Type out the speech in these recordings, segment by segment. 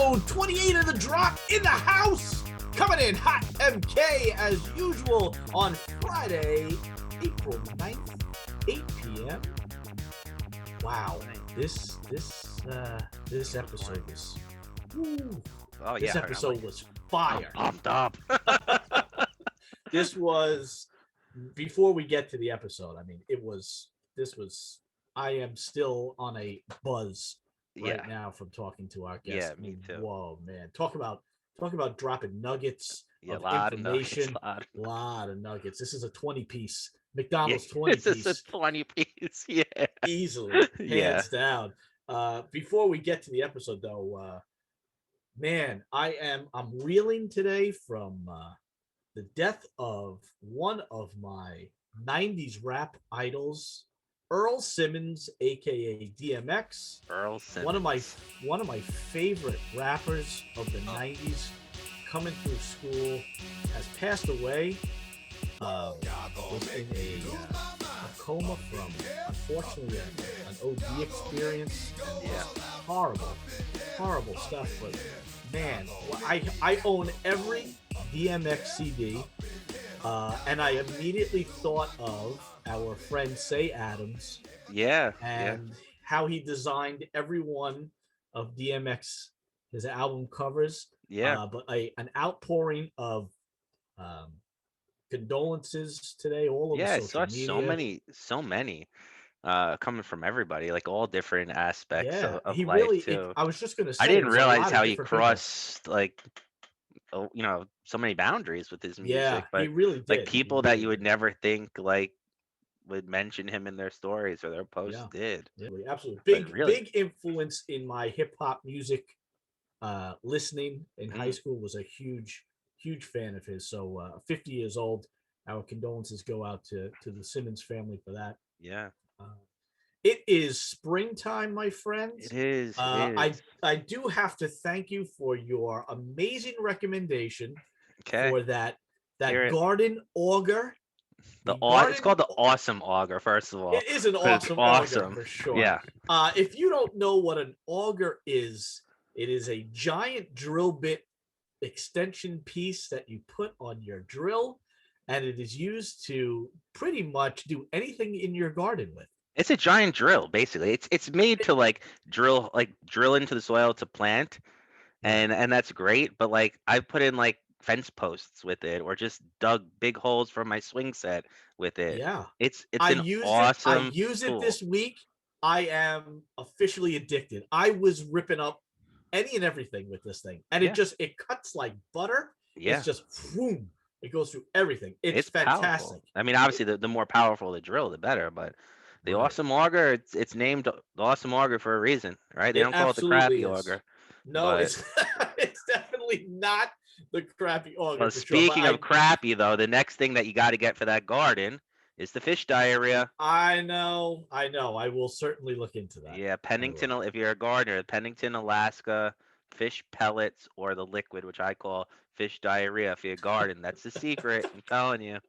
Episode 28 of The Drop in the house. Coming in hot MK as usual on Friday, April 9th, 8 p.m. Wow, this episode was this episode was fire. I'm pumped up. This was, before we get to the episode, I mean, I am still on a buzz right now from talking to our guests. Yeah, me too. Whoa, man. Talk about dropping nuggets of lot information. Of nuggets, lot of nuggets. This is a 20-piece. McDonald's 20-piece. This is a 20-piece, yeah. Easily, hands down. Before we get to the episode, though, man, I'm reeling today from the death of one of my 90s rap idols, Earl Simmons, aka DMX. Earl Simmons. One of my favorite rappers of the 90s, coming through school, has passed away. Was in a coma from, unfortunately, an OD experience. Horrible stuff. But man, I own every DMX CD, and I immediately thought of our friend Say Adams, and how he designed every one of DMX, his album covers. But an outpouring of condolences today all over social media. So many coming from everybody, like all different aspects of he life really, too. I was just gonna say, I didn't realize how he crossed like so many boundaries with his music. But he really did. Like people that you would never think like would mention him in their stories or their posts did. Yeah, absolutely. Big influence in my hip hop music listening in high school. Was a huge fan of his. So 50 years old. Our condolences go out to the Simmons family for that. It is springtime, my friends. It is. I do have to thank you for your amazing recommendation for that garden auger. It's called the awesome auger, first of all. It is an awesome auger for sure. Yeah. If you don't know what an auger is, it is a giant drill bit extension piece that you put on your drill, and it is used to pretty much do anything in your garden with. It's a giant drill, basically. It's made to like drill into the soil to plant, and that's great. But like I put in like fence posts with it, or just dug big holes for my swing set with it. Yeah, it's awesome. I use it this week. I am officially addicted. I was ripping up any and everything with this thing, and it cuts like butter. It's just boom. It goes through everything. It's fantastic. Powerful. I mean, obviously, the more powerful the drill, the better. But the awesome auger, it's named the awesome auger for a reason, right? They don't call it the crappy auger. No, it's definitely not the crappy auger. Well, speaking of crappy, though, the next thing that you got to get for that garden is the fish diarrhea. I know. I will certainly look into that. Yeah, Pennington. If you're a gardener, Pennington, Alaska, fish pellets, or the liquid, which I call fish diarrhea for your garden. That's the secret. I'm telling you.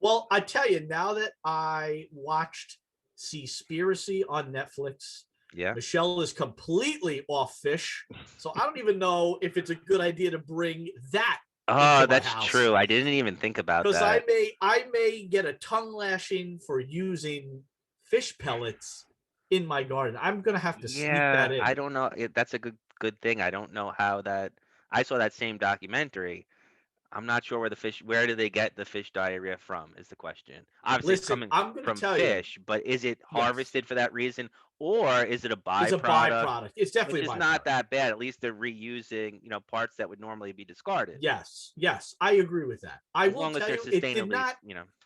Well, I tell you, now that I watched Seaspiracy on Netflix, Michelle is completely off fish. So I don't even know if it's a good idea to bring that. Oh, that's true. I didn't even think about that. Because I may get a tongue lashing for using fish pellets in my garden. I'm gonna have to sneak that in. I don't know. That's a good thing. I don't know how that. I saw that same documentary. I'm not sure where do they get the fish diarrhea from is the question. Obviously, it's coming from fish, but is it harvested for that reason, or is it a byproduct? It's a byproduct. It's definitely which is not that bad. At least they're reusing, parts that would normally be discarded. Yes, I agree with that. As long as they're sustainably,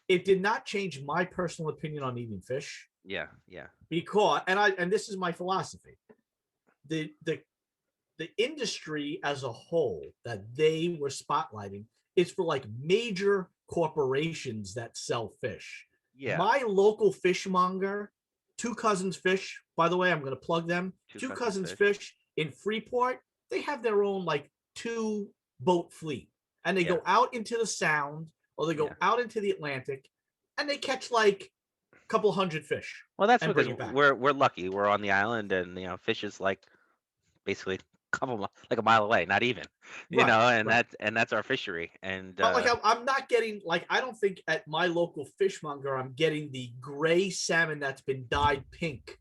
it did not change my personal opinion on eating fish. Yeah. Because, and this is my philosophy. The industry as a whole that they were spotlighting is for like major corporations that sell fish. Yeah. My local fishmonger, Two Cousins Fish, by the way, I'm going to plug them. Two Cousins Fish in Freeport, they have their own like 2-boat fleet, and they go out into the Sound, or they go out into the Atlantic, and they catch like a couple hundred fish. Well, that's because we're lucky. We're on the island, and fish is like basically like a mile away, not even, you know, and that's our fishery. And but like I'm not getting, like, I don't think at my local fishmonger I'm getting the gray salmon that's been dyed pink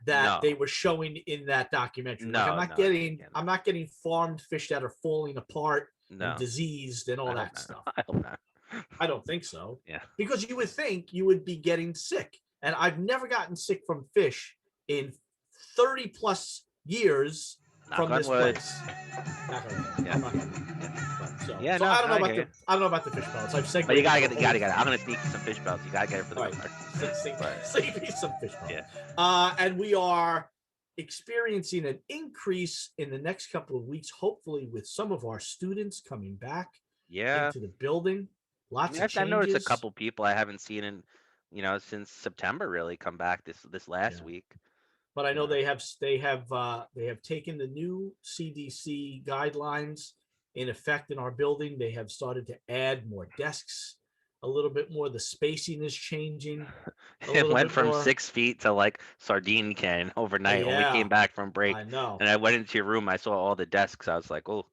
that they were showing in that documentary. Like I'm not getting farmed fish that are falling apart and diseased and all that stuff. I hope not. I don't think so. Yeah. Because you would think you would be getting sick. And I've never gotten sick from fish in 30 plus years from this place. I don't know about the fish pellets. I've said, but you gotta get it. I'm gonna sneak some fish pellets. You gotta get it for the right. Save me some fish pellets. Yeah. And we are experiencing an increase in the next couple of weeks, hopefully with some of our students coming back into the building. Lots of changes. I've noticed a couple people I haven't seen in, since September really come back this last week. But I know they have taken the new CDC guidelines in effect in our building. They have started to add more desks, a little bit more. The spacing is changing. It went from 6 feet to like sardine can overnight when we came back from break. I know. And I went into your room. I saw all the desks. I was like, oh,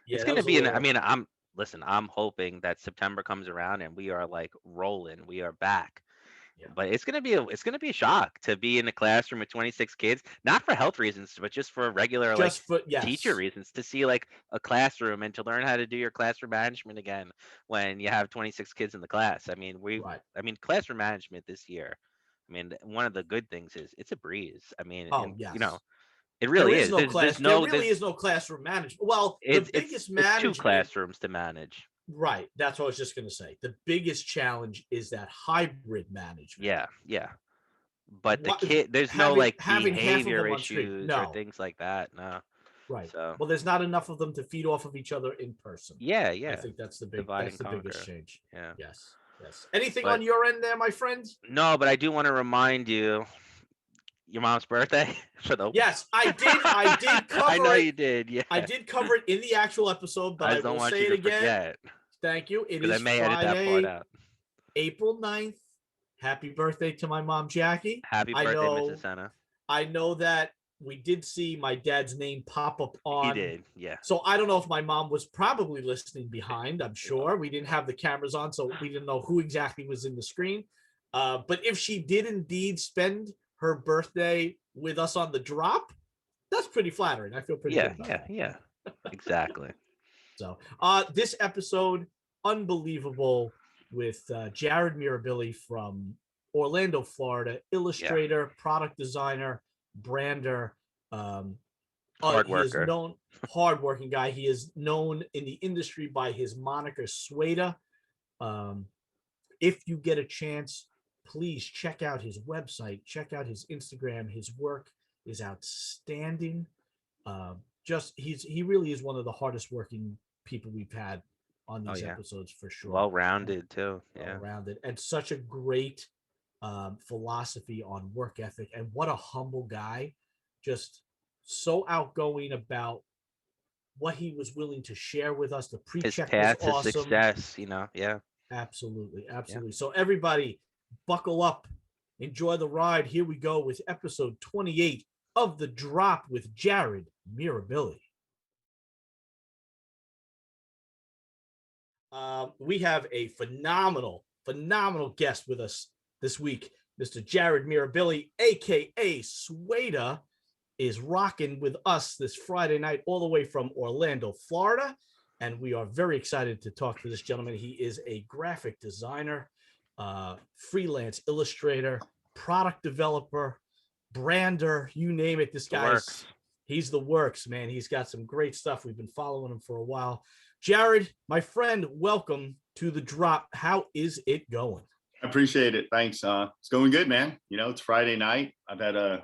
it's going to be. I'm hoping that September comes around and we are like rolling. We are back. Yeah. But it's gonna be a shock to be in a classroom with 26 kids, not for health reasons, but just for regular teacher reasons, to see like a classroom and to learn how to do your classroom management again when you have 26 kids in the class. I mean, classroom management this year. I mean, one of the good things is it's a breeze. I mean, it really is. There really is no classroom management. Well, it's 2 classrooms to manage. Right. That's what I was just going to say. The biggest challenge is that hybrid management. Yeah. But there's no behavior issues or things like that. No. Right. So, well, there's not enough of them to feed off of each other in person. Yeah. I think that's the biggest change. Yeah. Yes. Anything on your end there, my friends? No, but I do want to remind you. Your mom's birthday Yes, I did cover it. I know you did. Yeah, I did cover it in the actual episode, but I will say it again. Forget. Thank you. It is Friday, April 9th. Happy birthday to my mom, Jackie. Happy birthday, Mrs. Sena. I know that we did see my dad's name pop up on. He did, yeah. So I don't know if my mom was probably listening behind. I'm sure we didn't have the cameras on, so we didn't know who exactly was in the screen. But if she did indeed spend her birthday with us on the drop, that's pretty flattering. I feel pretty good about that. Yeah, exactly. So this episode, unbelievable, with Jared Mirabile from Orlando, Florida, illustrator, product designer, brander, hardworking guy. He is known in the industry by his moniker SWEYDA. If you get a chance, please check out his website, check out his Instagram. His work is outstanding. He really is one of the hardest working people we've had on these episodes, for sure. Well-rounded too. Yeah. Well-rounded, and such a great philosophy on work ethic, and what a humble guy. Just so outgoing about what he was willing to share with us. The pre-check was awesome. His success, Absolutely. Yeah. So everybody, buckle up, enjoy the ride. Here we go with episode 28 of The Drop with Jared Mirabile. We have a phenomenal guest with us this week. Mr. Jared Mirabile, aka SWEYDA, is rocking with us this Friday night all the way from Orlando, Florida. And we are very excited to talk to this gentleman. He is a graphic designer, freelance illustrator, product developer, brander, you name it. This guy he's the works, man. He's got some great stuff. We've been following him for a while. Jared, my friend, welcome to The Drop. How is it going? I appreciate it. Thanks. It's going good, man. It's Friday night. I've had a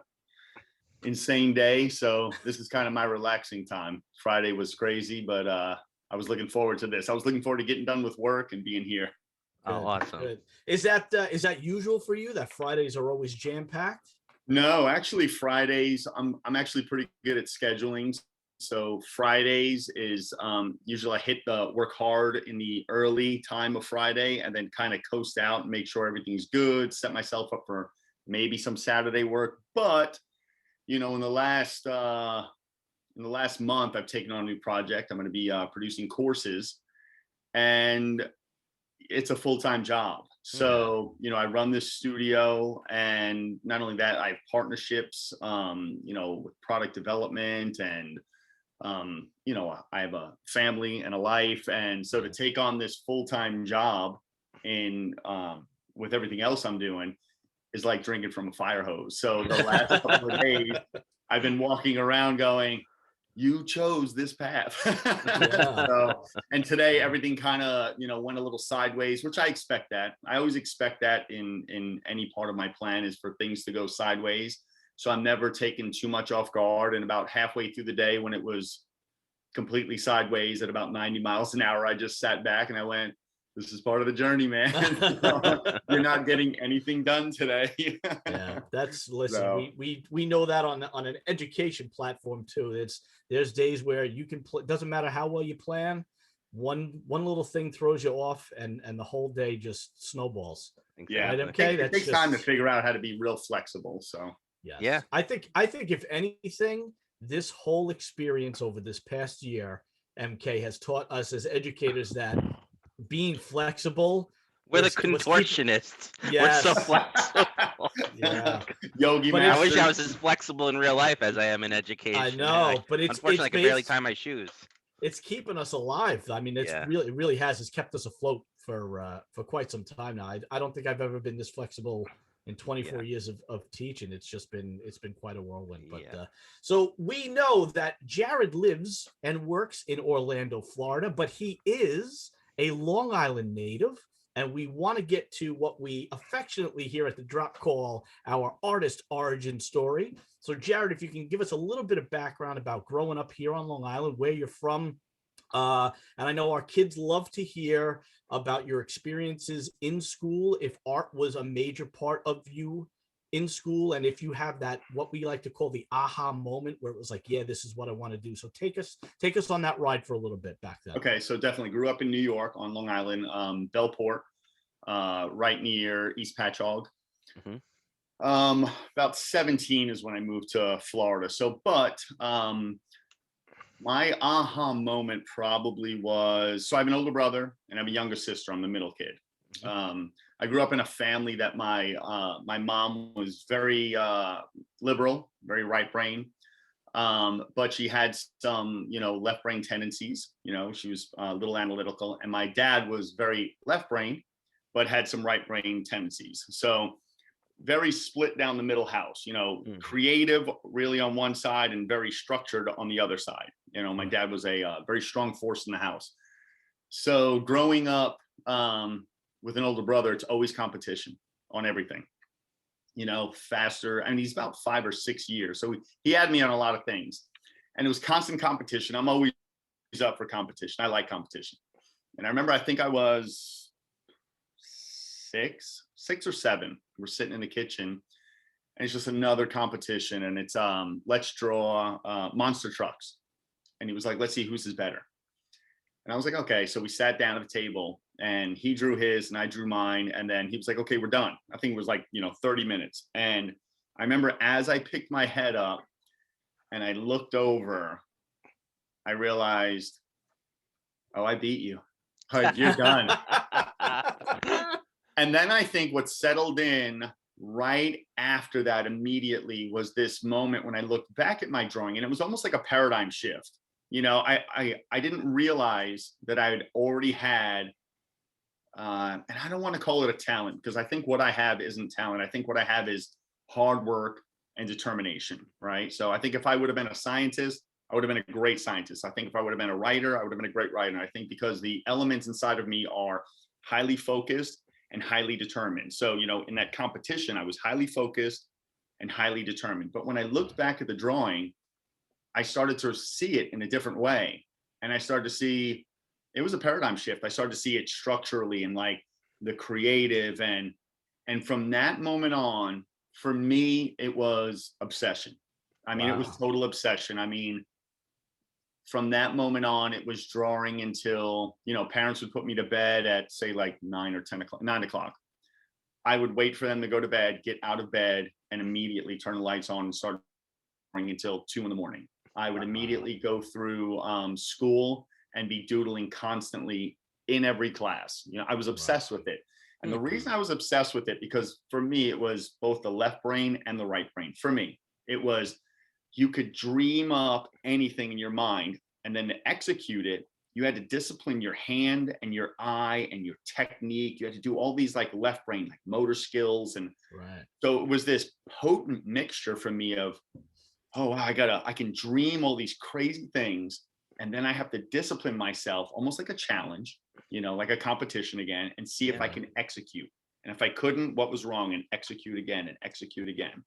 insane day, so this is kind of my relaxing time. Friday was crazy, but I was looking forward to this. I was looking forward to getting done with work and being here. Oh, awesome. Good. Is that usual for you, that Fridays are always jam-packed? No, actually Fridays, I'm actually pretty good at scheduling. So Fridays is usually I hit the work hard in the early time of Friday and then kind of coast out and make sure everything's good, set myself up for maybe some Saturday work. But, in the last in the last month, I've taken on a new project. I'm going to be producing courses, and it's a full-time job. So, you know, I run this studio, and not only that, I have partnerships, you know, with product development, and, you know, I have a family and a life. And so to take on this full-time job with everything else I'm doing is like drinking from a fire hose. So the last couple of days, I've been walking around going, you chose this path. So, and today everything kind of, you know, went a little sideways, which I expect that. I always expect that in any part of my plan, is for things to go sideways. So I'm never taken too much off guard. And about halfway through the day, when it was completely sideways at about 90 miles an hour, I just sat back and I went, this is part of the journey, man. You're not getting anything done today. Yeah, listen, so, we know that on an education platform too. There's days where you can doesn't matter how well you plan, one little thing throws you off, and the whole day just snowballs. Yeah, right, okay. It takes time to figure out how to be real flexible. So yes. Yeah, I think if anything, this whole experience over this past year, MK, has taught us as educators that being flexible. We're the contortionists. Yes. We're so flexible. Yeah. Yogi man. I wish I was as flexible in real life as I am in education. I know, but unfortunately I can barely tie my shoes. It's keeping us alive. I mean, it really has. It's kept us afloat for quite some time now. I don't think I've ever been this flexible in 24 years of teaching. It's been quite a whirlwind. But so we know that Jared lives and works in Orlando, Florida, but he is a Long Island native, and we want to get to what we affectionately here at the Drop call our artist origin story. So Jared, if you can give us a little bit of background about growing up here on Long Island, where you're from. And I know our kids love to hear about your experiences in school, if art was a major part of you in school, and if you have that, what we like to call the aha moment, where it was like, yeah, this is what I want to do. So take us on that ride for a little bit back then. Okay, so definitely grew up in New York on Long Island, Bellport, right near East Patchogue. Mm-hmm. About 17 is when I moved to Florida. So, but my aha moment probably was, so I have an older brother and I have a younger sister. I'm the middle kid. Mm-hmm. I grew up in a family that my mom was very liberal, very right brain, but she had some, you know, left brain tendencies. You know, she was a little analytical, and my dad was very left brain, but had some right brain tendencies. So very split down the middle house. You know, creative really on one side and very structured on the other side. You know, my dad was a very strong force in the house. So growing up with an older brother, it's always competition on everything, you know, faster. I mean, he's about 5 or 6 years. So he had me on a lot of things, and it was constant competition. I'm always up for competition. I like competition. And I remember, I think I was six or seven. We're sitting in the kitchen, and it's just another competition. And it's, let's draw monster trucks. And he was like, let's see whose is better. And I was like, okay. So we sat down at the table, and he drew his and I drew mine. And then he was like, okay, we're done. I think it was like, 30 minutes. And I remember as I picked my head up and I looked over, I realized, oh, I beat you. You're done. And then I think what settled in right after that immediately was this moment when I looked back at my drawing, and it was almost like a paradigm shift. I didn't realize that I had already had, and I don't want to call it a talent, because I think what I have isn't talent. I think what I have is hard work and determination, right? So I think if I would have been a scientist, I would have been a great scientist. I think if I would have been a writer, I would have been a great writer. And I think because the elements inside of me are highly focused and highly determined. So, in that competition, I was highly focused and highly determined. But when I looked back at the drawing, I started to see it in a different way. And I started to see, it was a paradigm shift. I started to see it structurally and like the creative. And from that moment on, for me, it was obsession. I mean, It was total obsession. I mean, from that moment on, it was drawing until, parents would put me to bed at, say, like 9 o'clock. I would wait for them to go to bed, get out of bed, and immediately turn the lights on and start drawing until 2 in the morning. I would immediately go through school and be doodling constantly in every class. You know, I was obsessed with it. And the reason I was obsessed with it, because for me, it was both the left brain and the right brain. For me, it was, you could dream up anything in your mind, and then to execute it, you had to discipline your hand and your eye and your technique. You had to do all these like left brain, like motor skills. And so it was this potent mixture for me of, oh, I can dream all these crazy things. And then I have to discipline myself, almost like a challenge, you know, like a competition again, and see if I can execute. And if I couldn't, what was wrong, and execute again and execute again.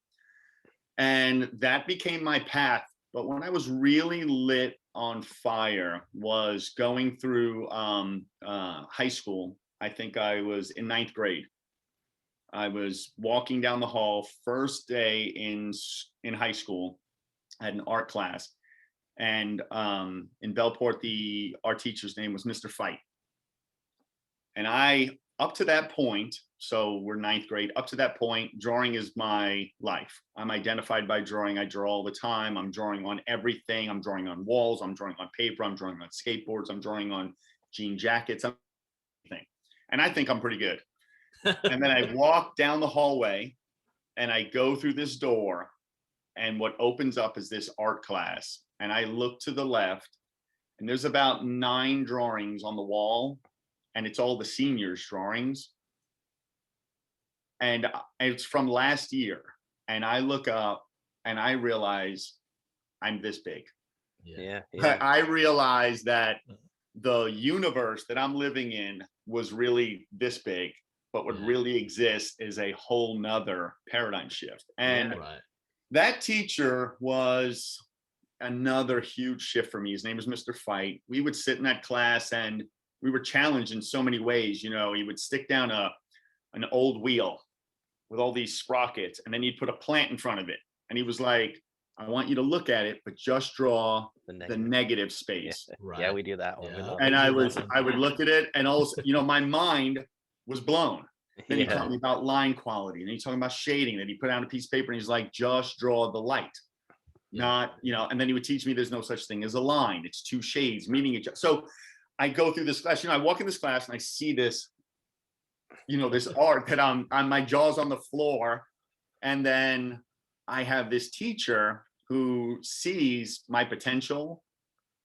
And that became my path. But when I was really lit on fire was going through high school. I think I was in 9th grade. I was walking down the hall, first day in high school. I had an art class. And in Bellport, our teacher's name was Mr. Fight. And up to that point, so we're 9th grade, up to that point, drawing is my life. I'm identified by drawing. I draw all the time. I'm drawing on everything. I'm drawing on walls. I'm drawing on paper. I'm drawing on skateboards. I'm drawing on jean jackets, everything. And I think I'm pretty good. And then I walk down the hallway and I go through this door, and what opens up is this art class. And I look to the left, and there's about 9 drawings on the wall, and it's all the seniors' drawings. And it's from last year. And I look up and I realize I'm this big. Yeah. I realize that the universe that I'm living in was really this big, but what really exists is a whole nother paradigm shift. And that teacher was another huge shift for me. His name was Mr. Fight. We would sit in that class and we were challenged in so many ways. You know, he would stick down an old wheel with all these sprockets, and then he'd put a plant in front of it. And he was like, I want you to look at it, but just draw the negative space. Yeah, we do that one. Yeah. And I would look at it, and also, you know, my mind was blown. Then he taught me about line quality, and then he talking about shading. Then he put down a piece of paper and he's like, just draw the light. Not, you know, and then he would teach me there's no such thing as a line. It's 2 shades meeting each other. So I go through this class, you know, I walk in this class and I see this, you know, this art that I'm on, my jaw's on the floor. And then I have this teacher who sees my potential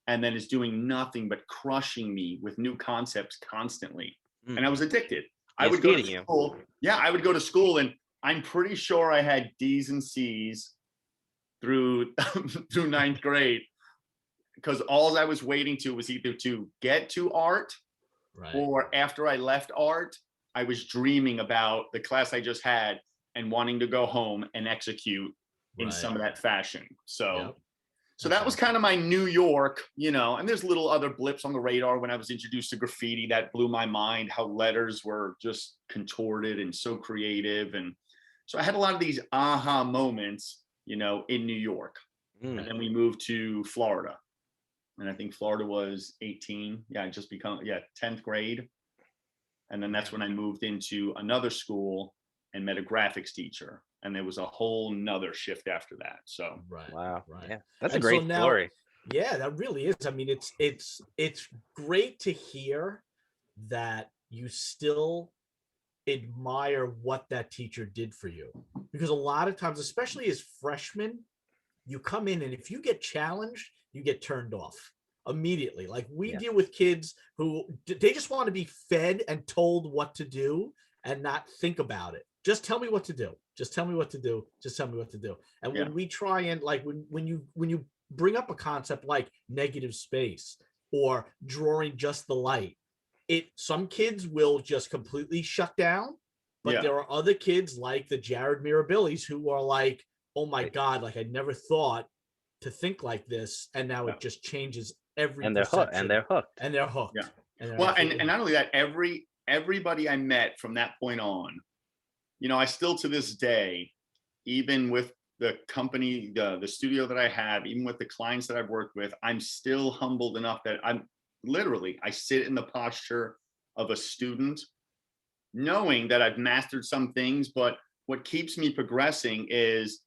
and then is doing nothing but crushing me with new concepts constantly. And I was addicted. I would go to school. Yeah, I would go to school, and I'm pretty sure I had D's and C's through 9th grade, because all I was waiting to was either to get to art, or after I left art, I was dreaming about the class I just had and wanting to go home and execute in some of that fashion. So that was kind of my New York, you know, and there's little other blips on the radar when I was introduced to graffiti that blew my mind, how letters were just contorted and so creative. And so I had a lot of these aha moments, you know, in New York. And then we moved to Florida. And I think Florida was 18. Yeah, I just become 10th grade. And then that's when I moved into another school and met a graphics teacher. And there was a whole nother shift after that. So wow. Yeah, that's a great story. Yeah, that really is. I mean, it's great to hear that you still admire what that teacher did for you, because a lot of times, especially as freshmen, you come in and if you get challenged, you get turned off immediately. Like we deal with kids who they just want to be fed and told what to do and not think about it. Just tell me what to do. Just tell me what to do. Just tell me what to do. And when we try and like when you bring up a concept like negative space or drawing just the light, some kids will just completely shut down, but there are other kids like the Jared Mirabiles who are like, oh my God, like I never thought to think like this, and now it just changes every and they're hooked. And they're hooked. Yeah. And not only that, everybody I met from that point on, you know, I still to this day, even with the company, the studio that I have, even with the clients that I've worked with, I'm still humbled enough that I sit in the posture of a student, knowing that I've mastered some things, but what keeps me progressing is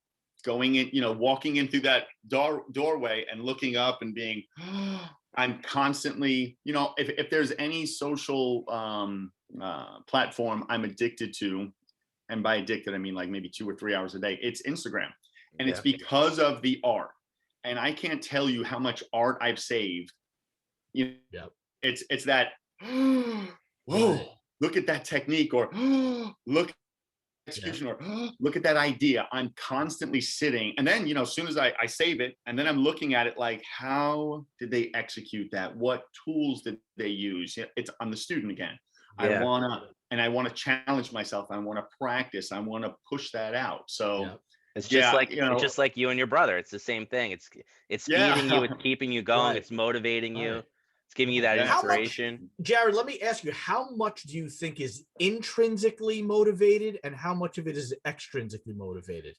going in, walking in through that doorway and looking up and being, I'm constantly, if there's any social platform I'm addicted to, and by addicted, I mean like maybe 2 or 3 hours a day, it's Instagram. And it's because of the art. And I can't tell you how much art I've saved. It's that, whoa, look at that technique, or look execution, or look at that idea. I'm constantly sitting, and then as soon as I save it, and then I'm looking at it like, how did they execute that? What tools did they use? I'm the student again. I want to challenge myself. I want to practice. I want to push that out. So it's just it's just like you and your brother. It's the same thing. It's feeding you. It's keeping you going. It's motivating you. It's giving you that inspiration. Jared, let me ask you, how much do you think is intrinsically motivated and how much of it is extrinsically motivated?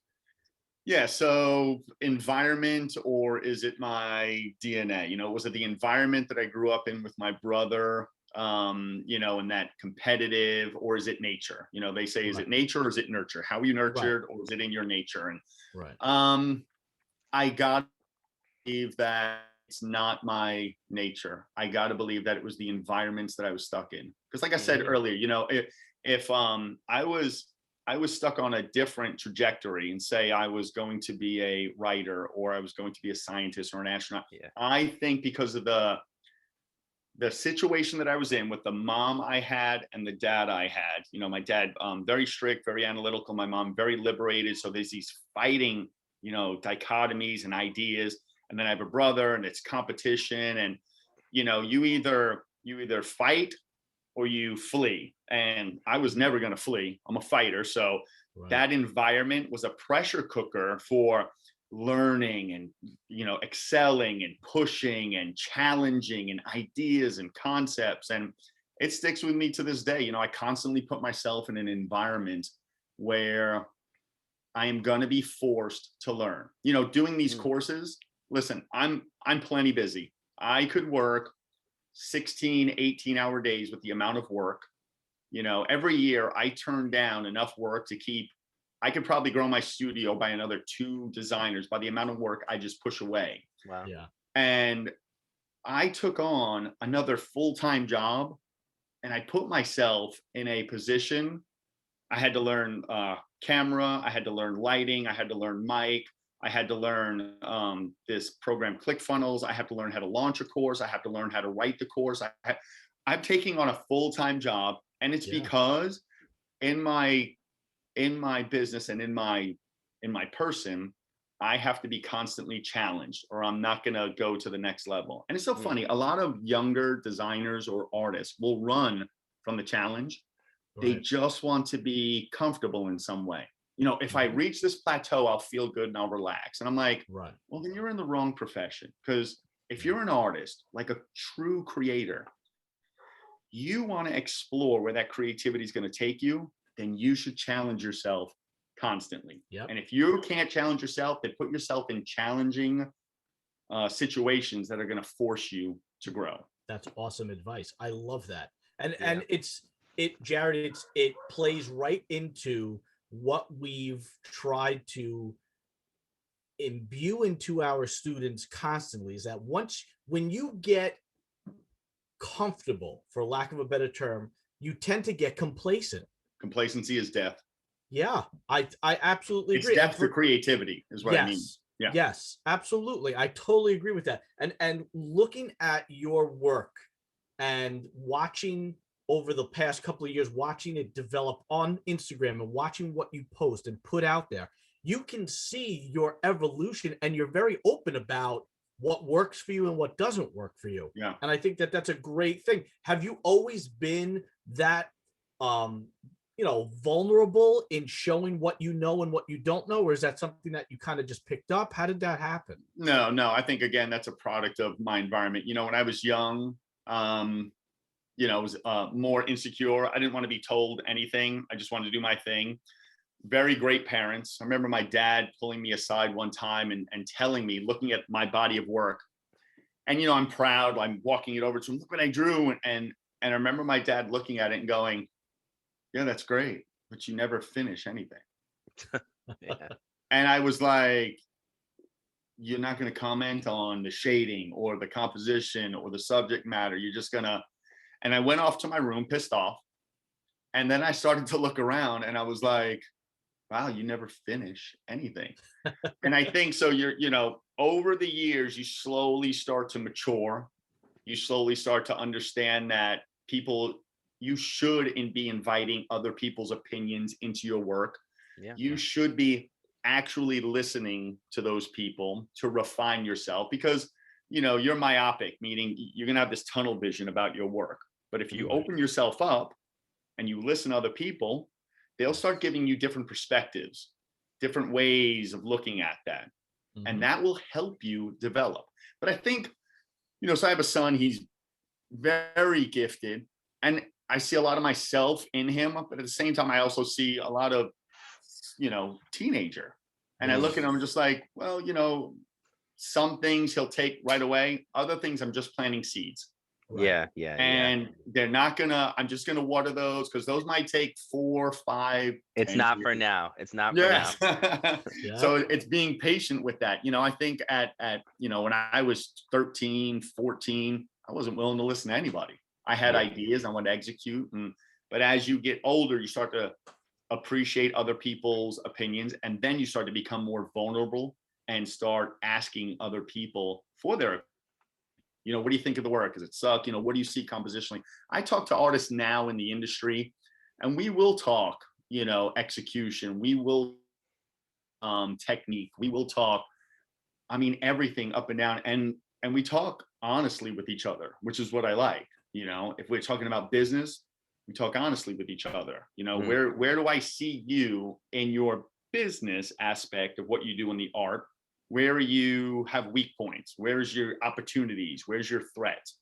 Yeah, so environment, or is it my DNA? Was it the environment that I grew up in with my brother, and that competitive, or is it nature? They say, is it nature or is it nurture? How are you nurtured, or is it in your nature? And I got to believe that it's not my nature. I got to believe that it was the environments that I was stuck in. Because like I said earlier, if I was stuck on a different trajectory, and say I was going to be a writer, or I was going to be a scientist or an astronaut, I think because of the situation that I was in with the mom I had and the dad I had, my dad, very strict, very analytical, my mom, very liberated. So there's these fighting, dichotomies and ideas. And then I have a brother, and it's competition, and, you either fight or you flee. And I was never going to flee. I'm a fighter. So that environment was a pressure cooker for learning and, excelling and pushing and challenging and ideas and concepts. And it sticks with me to this day. I constantly put myself in an environment where I am going to be forced to learn, doing these courses. Listen, I'm plenty busy. I could work 16, 18-hour days with the amount of work. Every year I turn down enough work to keep, I could probably grow my studio by another 2 designers by the amount of work I just push away. Wow. Yeah. And I took on another full-time job, and I put myself in a position. I had to learn camera. I had to learn lighting. I had to learn mic. I had to learn this program, ClickFunnels. I have to learn how to launch a course. I have to learn how to write the course. I'm taking on a full-time job, and it's because in my business and in my person, I have to be constantly challenged, or I'm not going to go to the next level. And it's so funny. A lot of younger designers or artists will run from the challenge. They just want to be comfortable in some way. If I reach this plateau, I'll feel good and I'll relax. And I'm like, well, then you're in the wrong profession. Because if you're an artist, like a true creator, you want to explore where that creativity is going to take you, then you should challenge yourself constantly. And if you can't challenge yourself, then put yourself in challenging situations that are going to force you to grow. That's awesome advice. I love that. And Jared, it plays right into what we've tried to imbue into our students constantly, is that when you get comfortable, for lack of a better term, you tend to get complacent. Complacency is death. Yeah, I absolutely agree. It's death for creativity is what I mean. Yeah. Yes, absolutely. I totally agree with that. And looking at your work and watching over the past couple of years, watching it develop on Instagram and watching what you post and put out there, you can see your evolution, and you're very open about what works for you and what doesn't work for you. Yeah. And I think that that's a great thing. Have you always been that, vulnerable in showing what you know and what you don't know? Or is that something that you kind of just picked up? How did that happen? No, I think, again, that's a product of my environment. When I was young, I was more insecure. I didn't want to be told anything. I just wanted to do my thing. Very great parents. I remember my dad pulling me aside one time and telling me, looking at my body of work, and I'm proud. I'm walking it over to him. Look what I drew, and I remember my dad looking at it and going, "Yeah, that's great, but you never finish anything." And I was like, you're not going to comment on the shading or the composition or the subject matter. You're just going to, and I went off to my room pissed off. And then I started to look around and I was like, wow, you never finish anything. And I think so over the years, you slowly start to mature. You slowly start to understand that you should be inviting other people's opinions into your work. Yeah. You should be actually listening to those people to refine yourself, because you're myopic, meaning you're going to have this tunnel vision about your work. But if you open yourself up and you listen to other people, they'll start giving you different perspectives, different ways of looking at that. And that will help you develop. But I think, so I have a son, he's very gifted, and I see a lot of myself in him, but at the same time, I also see a lot of, teenager. And I look at him just like, well, some things he'll take right away. Other things, I'm just planting seeds. Right? Yeah. And they're not I'm just gonna water those, because those might take 4, 5. It's not years. For now. It's not for now. So it's being patient with that. I think at when I was 13, 14, I wasn't willing to listen to anybody. I had ideas I wanted to execute. But as you get older, you start to appreciate other people's opinions. And then you start to become more vulnerable and start asking other people for their what do you think of the work? Does it suck? What do you see compositionally? I talk to artists now in the industry, and we will talk, execution. We will technique. We will talk, everything up and down. And we talk honestly with each other, which is what I like. If we're talking about business, we talk honestly with each other. Where do I see you in your business aspect of what you do in the art? Where you have weak points? Where's your opportunities? Where's your threats?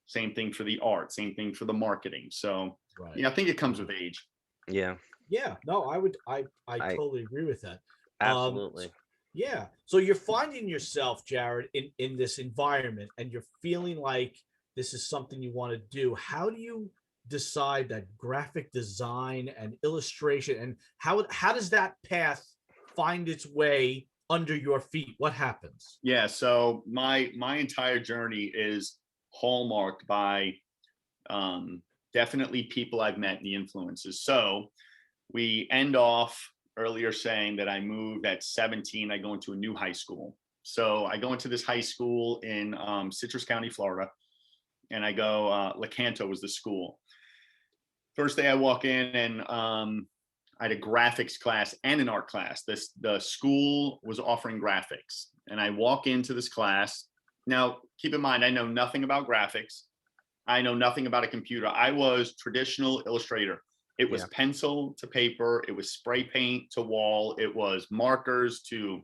Same thing for the art, same thing for the marketing. So, I think it comes with age. Yeah. Yeah. No, I totally agree with that. Absolutely. Yeah. So you're finding yourself, Jared, in this environment, and you're feeling like this is something you want to do. How do you decide that graphic design and illustration, and how does that path find its way under your feet? What happens? Yeah, so my entire journey is hallmarked by definitely people I've met and the influences. So we end off earlier saying that I moved at 17. I go into a new high school. So I go into this high school in Citrus County, Florida, and I go, Lecanto was the school. First day I walk in, and I had a graphics class and an art class. The school was offering graphics, and I walk into this class. Now, keep in mind, I know nothing about graphics. I know nothing about a computer. I was traditional illustrator. It was pencil to paper. It was spray paint to wall. It was markers to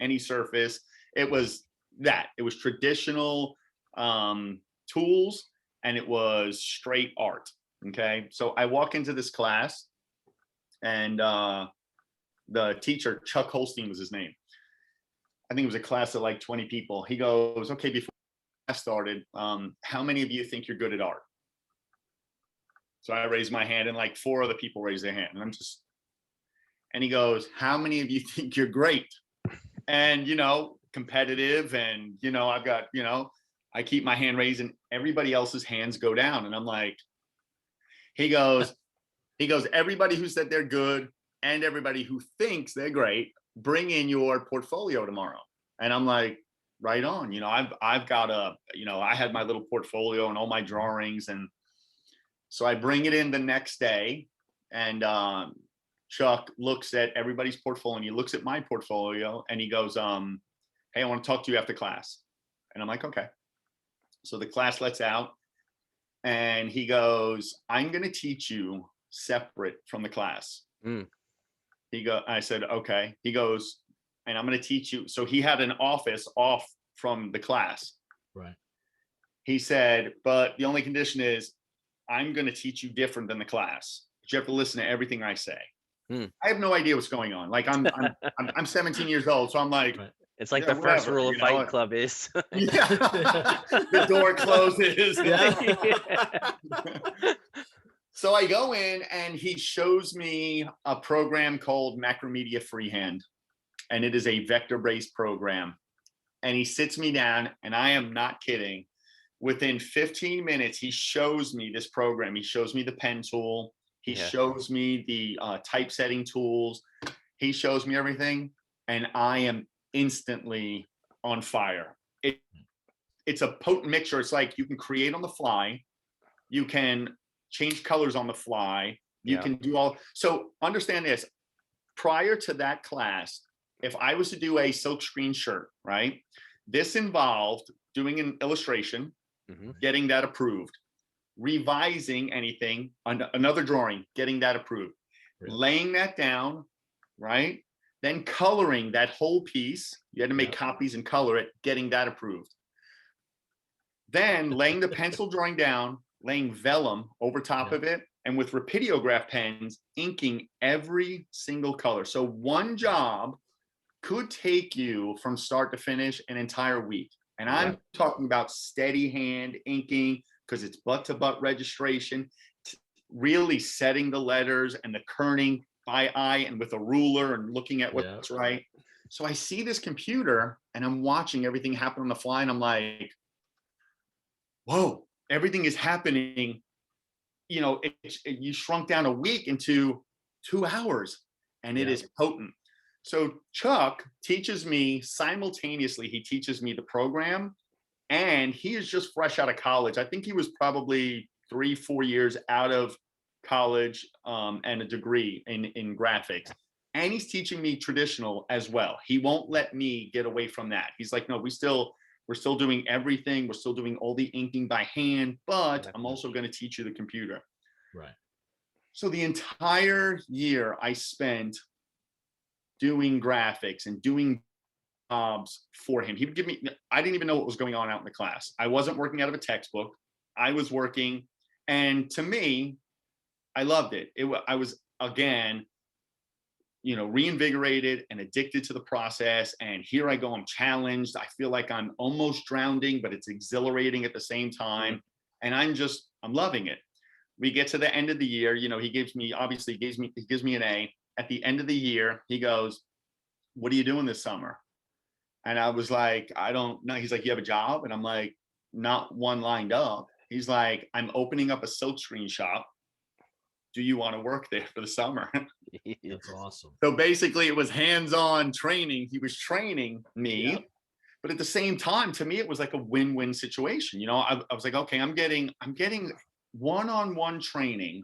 any surface. It was that. It was traditional tools, and it was straight art. Okay. So I walk into this class, and the teacher, Chuck Holstein was his name. I think it was a class of like 20 people. He goes, okay, before class started, how many of you think you're good at art? So I raised my hand, and like 4 other people raised their hand. And he goes, how many of you think you're great? And, competitive. And, I've got, I keep my hand raised, and everybody else's hands go down. And I'm like, he goes, everybody who said they're good and everybody who thinks they're great, bring in your portfolio tomorrow. And I'm like, right on. I've got I had my little portfolio and all my drawings. And so I bring it in the next day, and Chuck looks at everybody's portfolio, and he looks at my portfolio, and he goes, hey, I want to talk to you after class. And I'm like, okay. So the class lets out, and he goes, I'm going to teach you separate from the class. I said, okay. He goes, and I'm going to teach you. So he had an office off from the class. Right. He said, but the only condition is I'm going to teach you different than the class. But you have to listen to everything I say. I have no idea what's going on. Like I'm 17 years old. So I'm like, right. It's like the first rule of Fight Club is the door closes. So I go in, and he shows me a program called Macromedia Freehand. and it is a vector-based program. And he sits me down, and I am not kidding. Within 15 minutes, he shows me this program. He shows me the pen tool. He shows me the typesetting tools. He shows me everything, and I am instantly on fire. It's a potent mixture. It's like you can create on the fly. You can change colors on the fly. You can do all. So understand this. Prior to that class, if I was to do a silkscreen shirt, right? This involved doing an illustration, getting that approved, revising anything, another drawing, getting that approved, laying that down, right? Then coloring that whole piece. You had to make copies and color it, getting that approved. Then laying the pencil drawing down, laying vellum over top of it, and with rapidograph pens, inking every single color. So one job could take you from start to finish an entire week. And I'm talking about steady hand inking, because it's butt-to-butt registration, really setting the letters and the kerning by eye and with a ruler and looking at what's right. So I see this computer and I'm watching everything happen on the fly, and I'm like, whoa, everything is happening. You know, you shrunk down a week into 2 hours, and it is potent. So Chuck teaches me simultaneously. He teaches me the program, and he is just fresh out of college. I think he was probably 3-4 years out of college and a degree in graphics. And he's teaching me traditional as well. He won't let me get away from that. He's like, no, we're still doing everything. We're still doing all the inking by hand, but I'm also going to teach you the computer. Right. So the entire year I spent doing graphics and doing jobs for him. He would give me, I didn't even know what was going on out in the class. I wasn't working out of a textbook. I was working. And to me, I loved it. I was, again, you know, reinvigorated and addicted to the process. And here I go, I'm challenged. I feel like I'm almost drowning, but it's exhilarating at the same time. And I'm loving it. We get to the end of the year, you know, he gives me an A. At the end of the year, he goes, what are you doing this summer? And I was like, I don't know. He's like, you have a job? And I'm like, not one lined up. He's like, I'm opening up a silkscreen shop. Do you want to work there for the summer? That's awesome. So basically it was hands-on training. He was training me, but at the same time, to me, it was like a win-win situation. You know, I was like, okay, I'm getting one-on-one training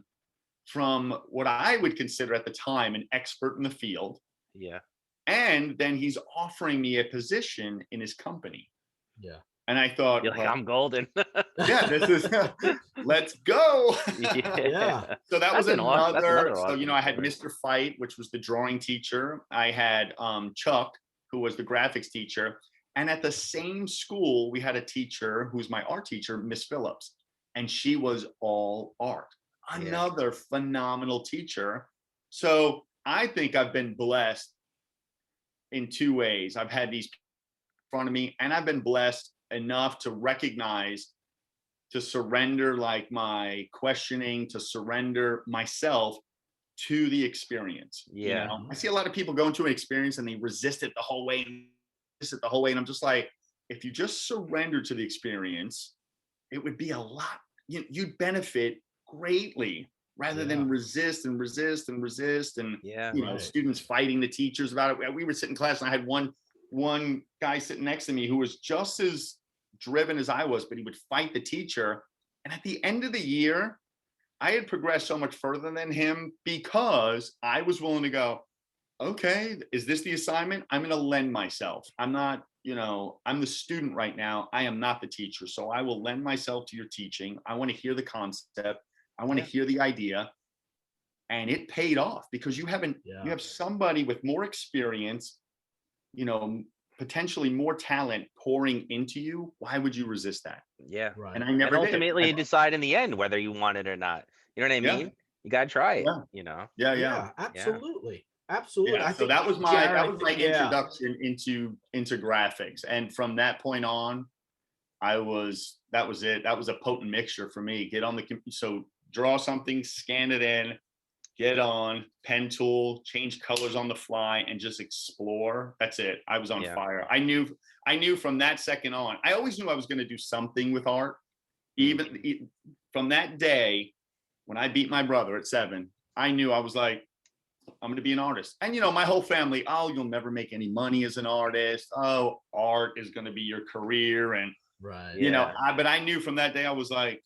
from what I would consider at the time an expert in the field. Yeah. And then he's offering me a position in his company. Yeah. And I thought, you're like, I'm golden. Yeah, this is, let's go. Yeah. So that was another awesome so, you know, I had Mr. Fight, which was the drawing teacher. I had Chuck, who was the graphics teacher. And at the same school, we had a teacher who's my art teacher, Miss Phillips. And she was all art. Another phenomenal teacher. So I think I've been blessed in 2 ways. I've had these in front of me, and I've been blessed enough to recognize, to surrender like my questioning, to surrender myself to the experience. Yeah. You know? I see a lot of people go into an experience and they resist it the whole way, and I'm just like, if you just surrender to the experience, it would be a lot, you'd benefit greatly rather than resist and you know, students fighting the teachers about it. We would sit in class and I had one guy sitting next to me who was just as driven as I was, but he would fight the teacher. And at the end of the year, I had progressed so much further than him because I was willing to go, okay, is this the assignment? I'm going to lend myself. I'm not, you know, I'm the student right now. I am not the teacher. So I will lend myself to your teaching. I want to hear the concept. I want to hear the idea. And it paid off because you have somebody with more experience, you know, potentially more talent pouring into you. Why would you resist that? Yeah. Right. And I never did. Ultimately, you decide in the end whether you want it or not. You know what I mean? You got to try it, you know? Yeah, absolutely. Absolutely. Yeah, so that was my introduction into graphics. And from that point on, that was it. That was a potent mixture for me. Get on the so draw something, scan it in, get on, pen tool, change colors on the fly, and just explore. That's it. I was on fire. I knew from that second on. I always knew I was going to do something with art. Even from that day when I beat my brother at 7, I knew I was like, I'm going to be an artist. And, my whole family, oh, you'll never make any money as an artist. Oh, art is going to be your career. And, but I knew from that day, I was like,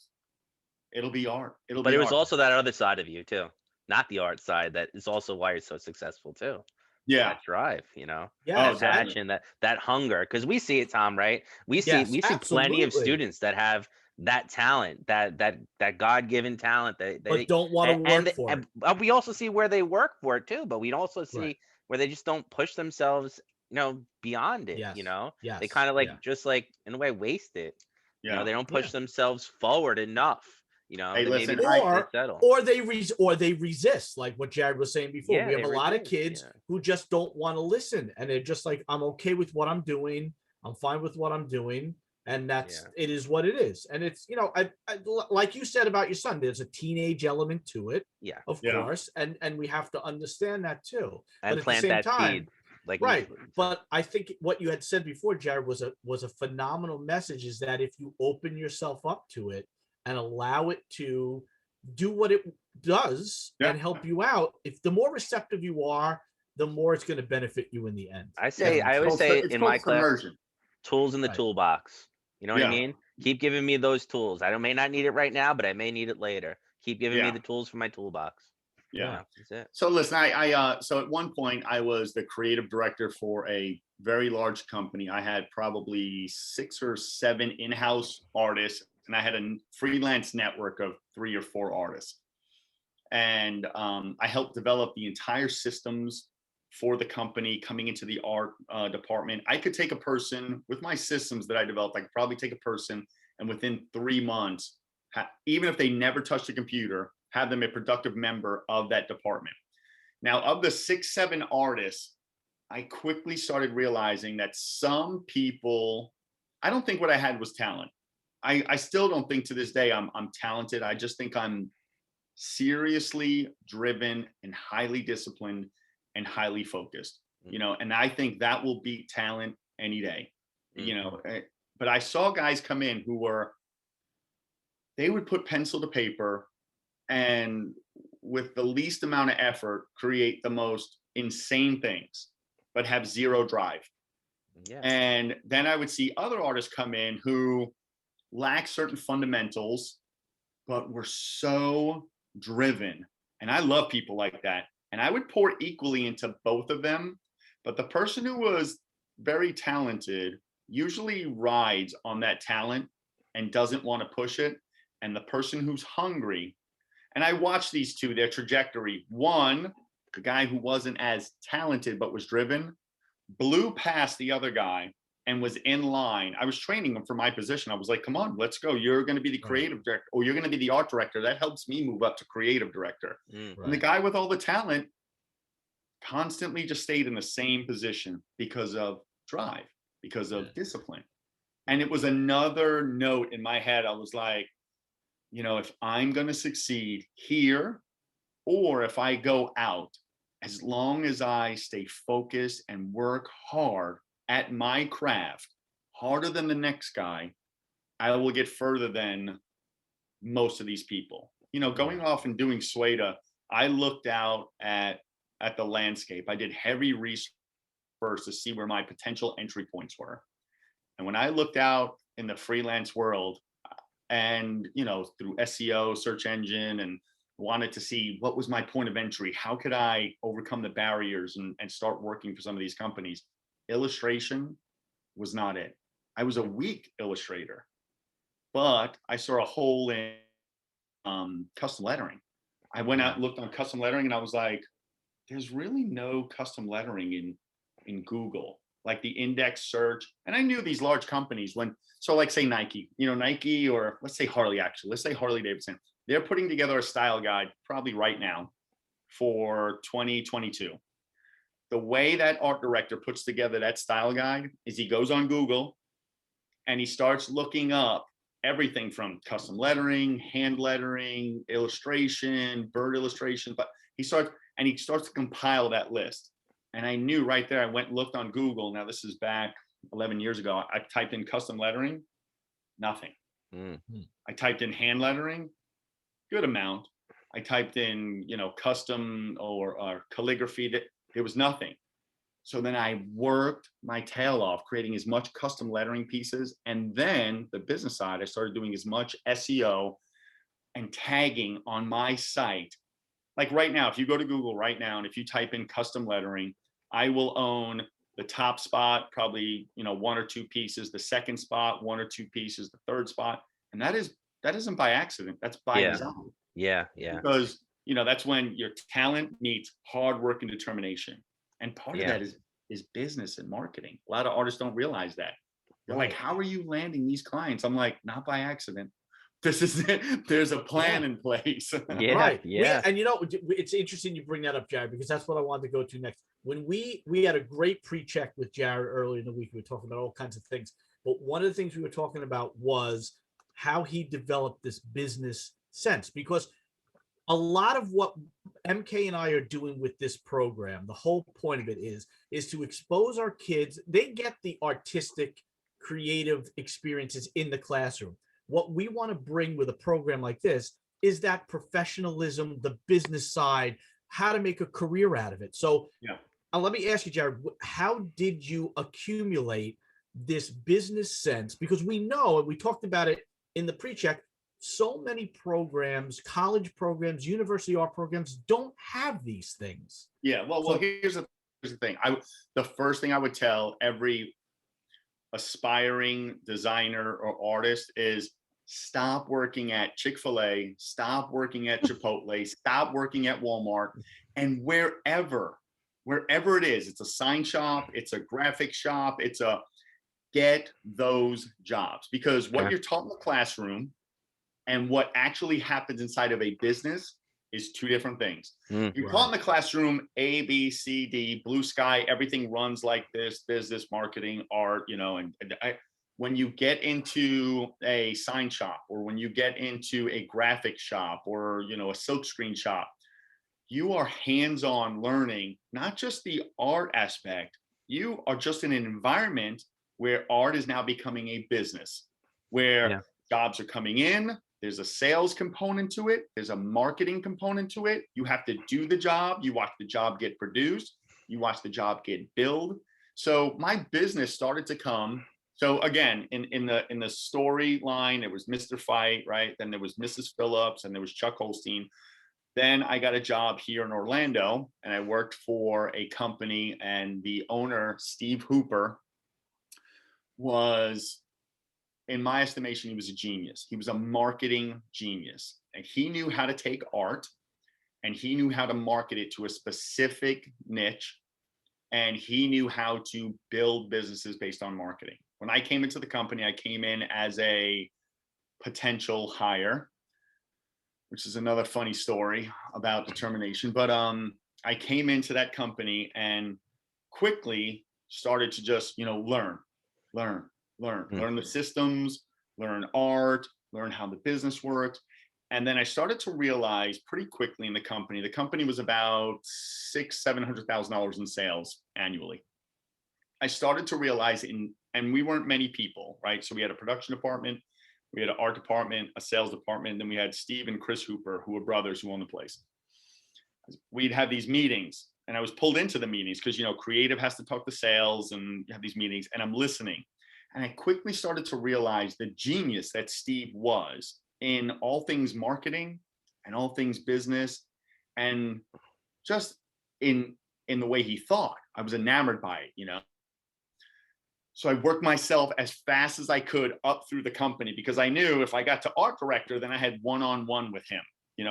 it'll be art. But it was also that other side of you too, not the art side. That is also why you're so successful too. Yeah. That drive, Yeah, that passion, that hunger. Because we see it, Tom, right? We see plenty of students that have that talent, that God-given talent, but don't want to work for it. And we also see where they work for it too, but we also see where they just don't push themselves, beyond it. They kind of just like in a way waste it. They don't push themselves forward enough. Hey, listen, or they resist, like what Jared was saying before. We have a lot of kids who just don't want to listen, and they're just like, I'm okay with what I'm doing. I'm fine with what I'm doing. And it is what it is. And it's, I like you said about your son, there's a teenage element to it. Yeah. Of course. And we have to understand that too. And but plant at the same time, seed. Right. But I think what you had said before, Jared, was a phenomenal message, is that if you open yourself up to it and allow it to do what it does and help you out, if the more receptive you are, the more it's going to benefit you in the end. I always say in my class, tools in the toolbox. You know what I mean? Keep giving me those tools. I may not need it right now, but I may need it later. Keep giving me the tools for my toolbox. Yeah. That's it. So listen, so at one point I was the creative director for a very large company. I had probably 6 or 7 in-house artists, and I had a freelance network of 3 or 4 artists. And I helped develop the entire systems for the company coming into the art department. I could take a person with my systems that I developed. I could probably take a person and within 3 months, even if they never touched a computer, have them a productive member of that department. Now, of the 6, 7 artists, I quickly started realizing that some people, I don't think what I had was talent. I still don't think to this day I'm talented. I just think I'm seriously driven and highly disciplined and highly focused, and I think that will beat talent any day, but I saw guys come in who they would put pencil to paper and with the least amount of effort, create the most insane things, but have zero drive. Yeah. And then I would see other artists come in who lack certain fundamentals, but were so driven. And I love people like that. And I would pour equally into both of them. But the person who was very talented usually rides on that talent and doesn't want to push it. And the person who's hungry, and I watched these two, their trajectory. One, the guy who wasn't as talented but was driven, blew past the other guy and was in line. I was training him for my position. I was like, come on, let's go. You're going to be the creative director, or you're going to be the art director. That helps me move up to creative director. Right. And the guy with all the talent constantly just stayed in the same position because of drive, because of discipline. And it was another note in my head. I was like, if I'm going to succeed here, or if I go out, as long as I stay focused and work hard at my craft, harder than the next guy, I will get further than most of these people. Going off and doing SWEYDA, I looked out at the landscape. I did heavy research first to see where my potential entry points were. And when I looked out in the freelance world and, through SEO, search engine, and wanted to see what was my point of entry, how could I overcome the barriers and start working for some of these companies, illustration was not it. I was a weak illustrator, but I saw a hole in custom lettering. I went out and looked on custom lettering, and I was like, there's really no custom lettering in Google, like the index search. And I knew these large companies like say Nike, Nike, or let's say Harley, let's say Harley Davidson, they're putting together a style guide probably right now for 2022. The way that art director puts together that style guide is he goes on Google and he starts looking up everything from custom lettering, hand lettering, illustration, bird illustration, but He starts to compile that list. And I knew right there, I went and looked on Google. Now this is back 11 years ago. I typed in custom lettering, nothing. I typed in hand lettering, good amount. I typed in, custom or calligraphy, that there was nothing. So then I worked my tail off creating as much custom lettering pieces. And then the business side, I started doing as much SEO and tagging on my site. Like right now, if you go to Google right now, and if you type in custom lettering, I will own the top spot, probably, 1 or 2 pieces, the second spot, 1 or 2 pieces, the third spot. And that isn't by accident. That's by design. Yeah. Because, that's when your talent meets hard work and determination. And part of that is business and marketing. A lot of artists don't realize that. They're like, how are you landing these clients? I'm like, not by accident. This is it. There's a plan in place. Right. Yeah. And it's interesting you bring that up, Jared, because that's what I wanted to go to next. When we had a great pre-check with Jared earlier in the week, we were talking about all kinds of things. But one of the things we were talking about was how he developed this business sense, because a lot of what MK and I are doing with this program, the whole point of it is to expose our kids. They get the artistic, creative experiences in the classroom. What we want to bring with a program like this is that professionalism, the business side, how to make a career out of it. So let me ask you, Jared, how did you accumulate this business sense? Because we know, and we talked about it in the pre-check, so many programs, college programs, university art programs don't have these things. Yeah, well, here's the thing. The first thing I would tell every aspiring designer or artist is stop working at Chick-fil-A, stop working at Chipotle, stop working at Walmart, and wherever it is, it's a sign shop, it's a graphic shop, get those jobs, because what you're taught in the classroom and what actually happens inside of a business is 2 different things. You're taught in the classroom, A, B, C, D, blue sky, everything runs like this, business, marketing, art, when you get into a sign shop, or when you get into a graphic shop, or, a silkscreen shop, you are hands-on learning, not just the art aspect. You are just in an environment where art is now becoming a business, where jobs are coming in. There's a sales component to it. There's a marketing component to it. You have to do the job. You watch the job get produced. You watch the job get billed. So my business started to come. So again, in the storyline, it was Mr. Fight, right? Then there was Mrs. Phillips, and there was Chuck Holstein. Then I got a job here in Orlando, and I worked for a company, and the owner, Steve Hooper, was, in my estimation, he was a genius. He was a marketing genius, and he knew how to take art and he knew how to market it to a specific niche, and he knew how to build businesses based on marketing. When I came into the company, I came in as a potential hire, which is another funny story about determination. But I came into that company and quickly started to just, learn the systems, learn art, learn how the business worked. And then I started to realize pretty quickly in the company was about $600,000-$700,000 in sales annually. I started to realize and we weren't many people, right? So we had a production department, we had an art department, a sales department, and then we had Steve and Chris Hooper, who were brothers who owned the place. We'd have these meetings, and I was pulled into the meetings because, creative has to talk to sales, and you have these meetings, and I'm listening. And I quickly started to realize the genius that Steve was in all things marketing and all things business, and just in the way he thought. I was enamored by it, So I worked myself as fast as I could up through the company, because I knew if I got to art director, then I had one-on-one with him,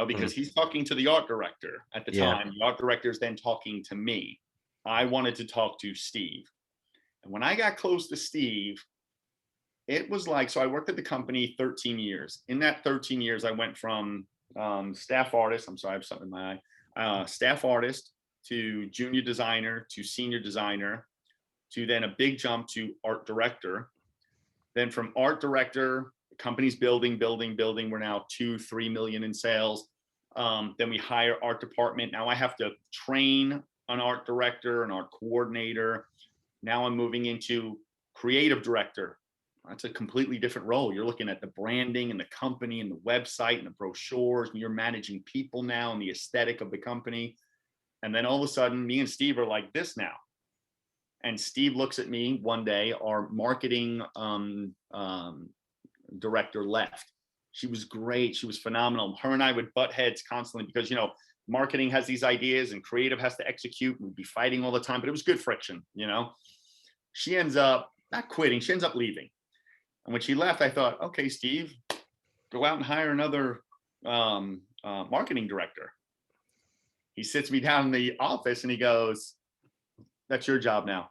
because he's talking to the art director at the time. The art director is then talking to me. I wanted to talk to Steve. And when I got close to Steve, it was like, so I worked at the company 13 years. In that 13 years, I went from staff artist, I'm sorry, I have something in my eye, staff artist to junior designer to senior designer, to then a big jump to art director. Then from art director, the company's building. We're now 2-3 million in sales. Then we hire art department. Now I have to train an art director, an art coordinator. Now I'm moving into creative director. That's a completely different role. You're looking at the branding and the company and the website and the brochures, and you're managing people now and the aesthetic of the company. And then all of a sudden, me and Steve are like this now. And Steve looks at me one day, our marketing director left. She was great. She was phenomenal. Her and I would butt heads constantly because, marketing has these ideas and creative has to execute. We'd be fighting all the time, but it was good friction, She ends up not quitting. She ends up leaving. And when she left, I thought, okay, Steve, go out and hire another marketing director. He sits me down in the office and he goes, that's your job now.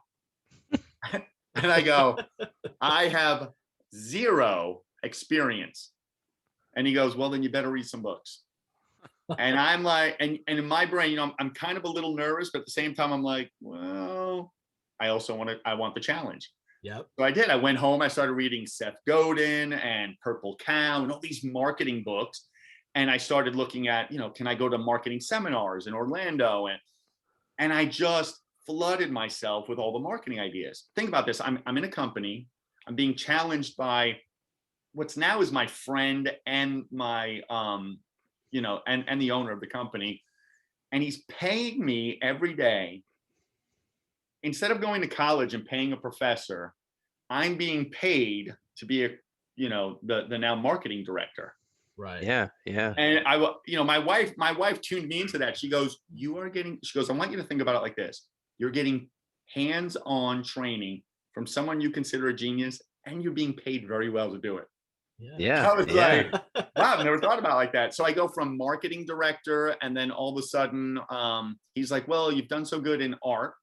And I go, I have zero experience. And he goes, well, then you better read some books. And I'm like, and in my brain, I'm kind of a little nervous, but at the same time, I'm like, well, I want the challenge. Yep. So I did. I went home. I started reading Seth Godin and Purple Cow and all these marketing books. And I started looking at, can I go to marketing seminars in Orlando? And I just flooded myself with all the marketing ideas. Think about this. I'm in a company. I'm being challenged by what's now is my friend and my, and the owner of the company. And he's paying me every day. Instead of going to college and paying a professor, I'm being paid to be the now marketing director. Right. Yeah. Yeah. And my wife tuned me into that. She goes, I want you to think about it like this. You're getting hands-on training from someone you consider a genius, and you're being paid very well to do it. Yeah. I was like, wow, I've never thought about it like that. So I go from marketing director, and then all of a sudden, he's like, well, you've done so good in art.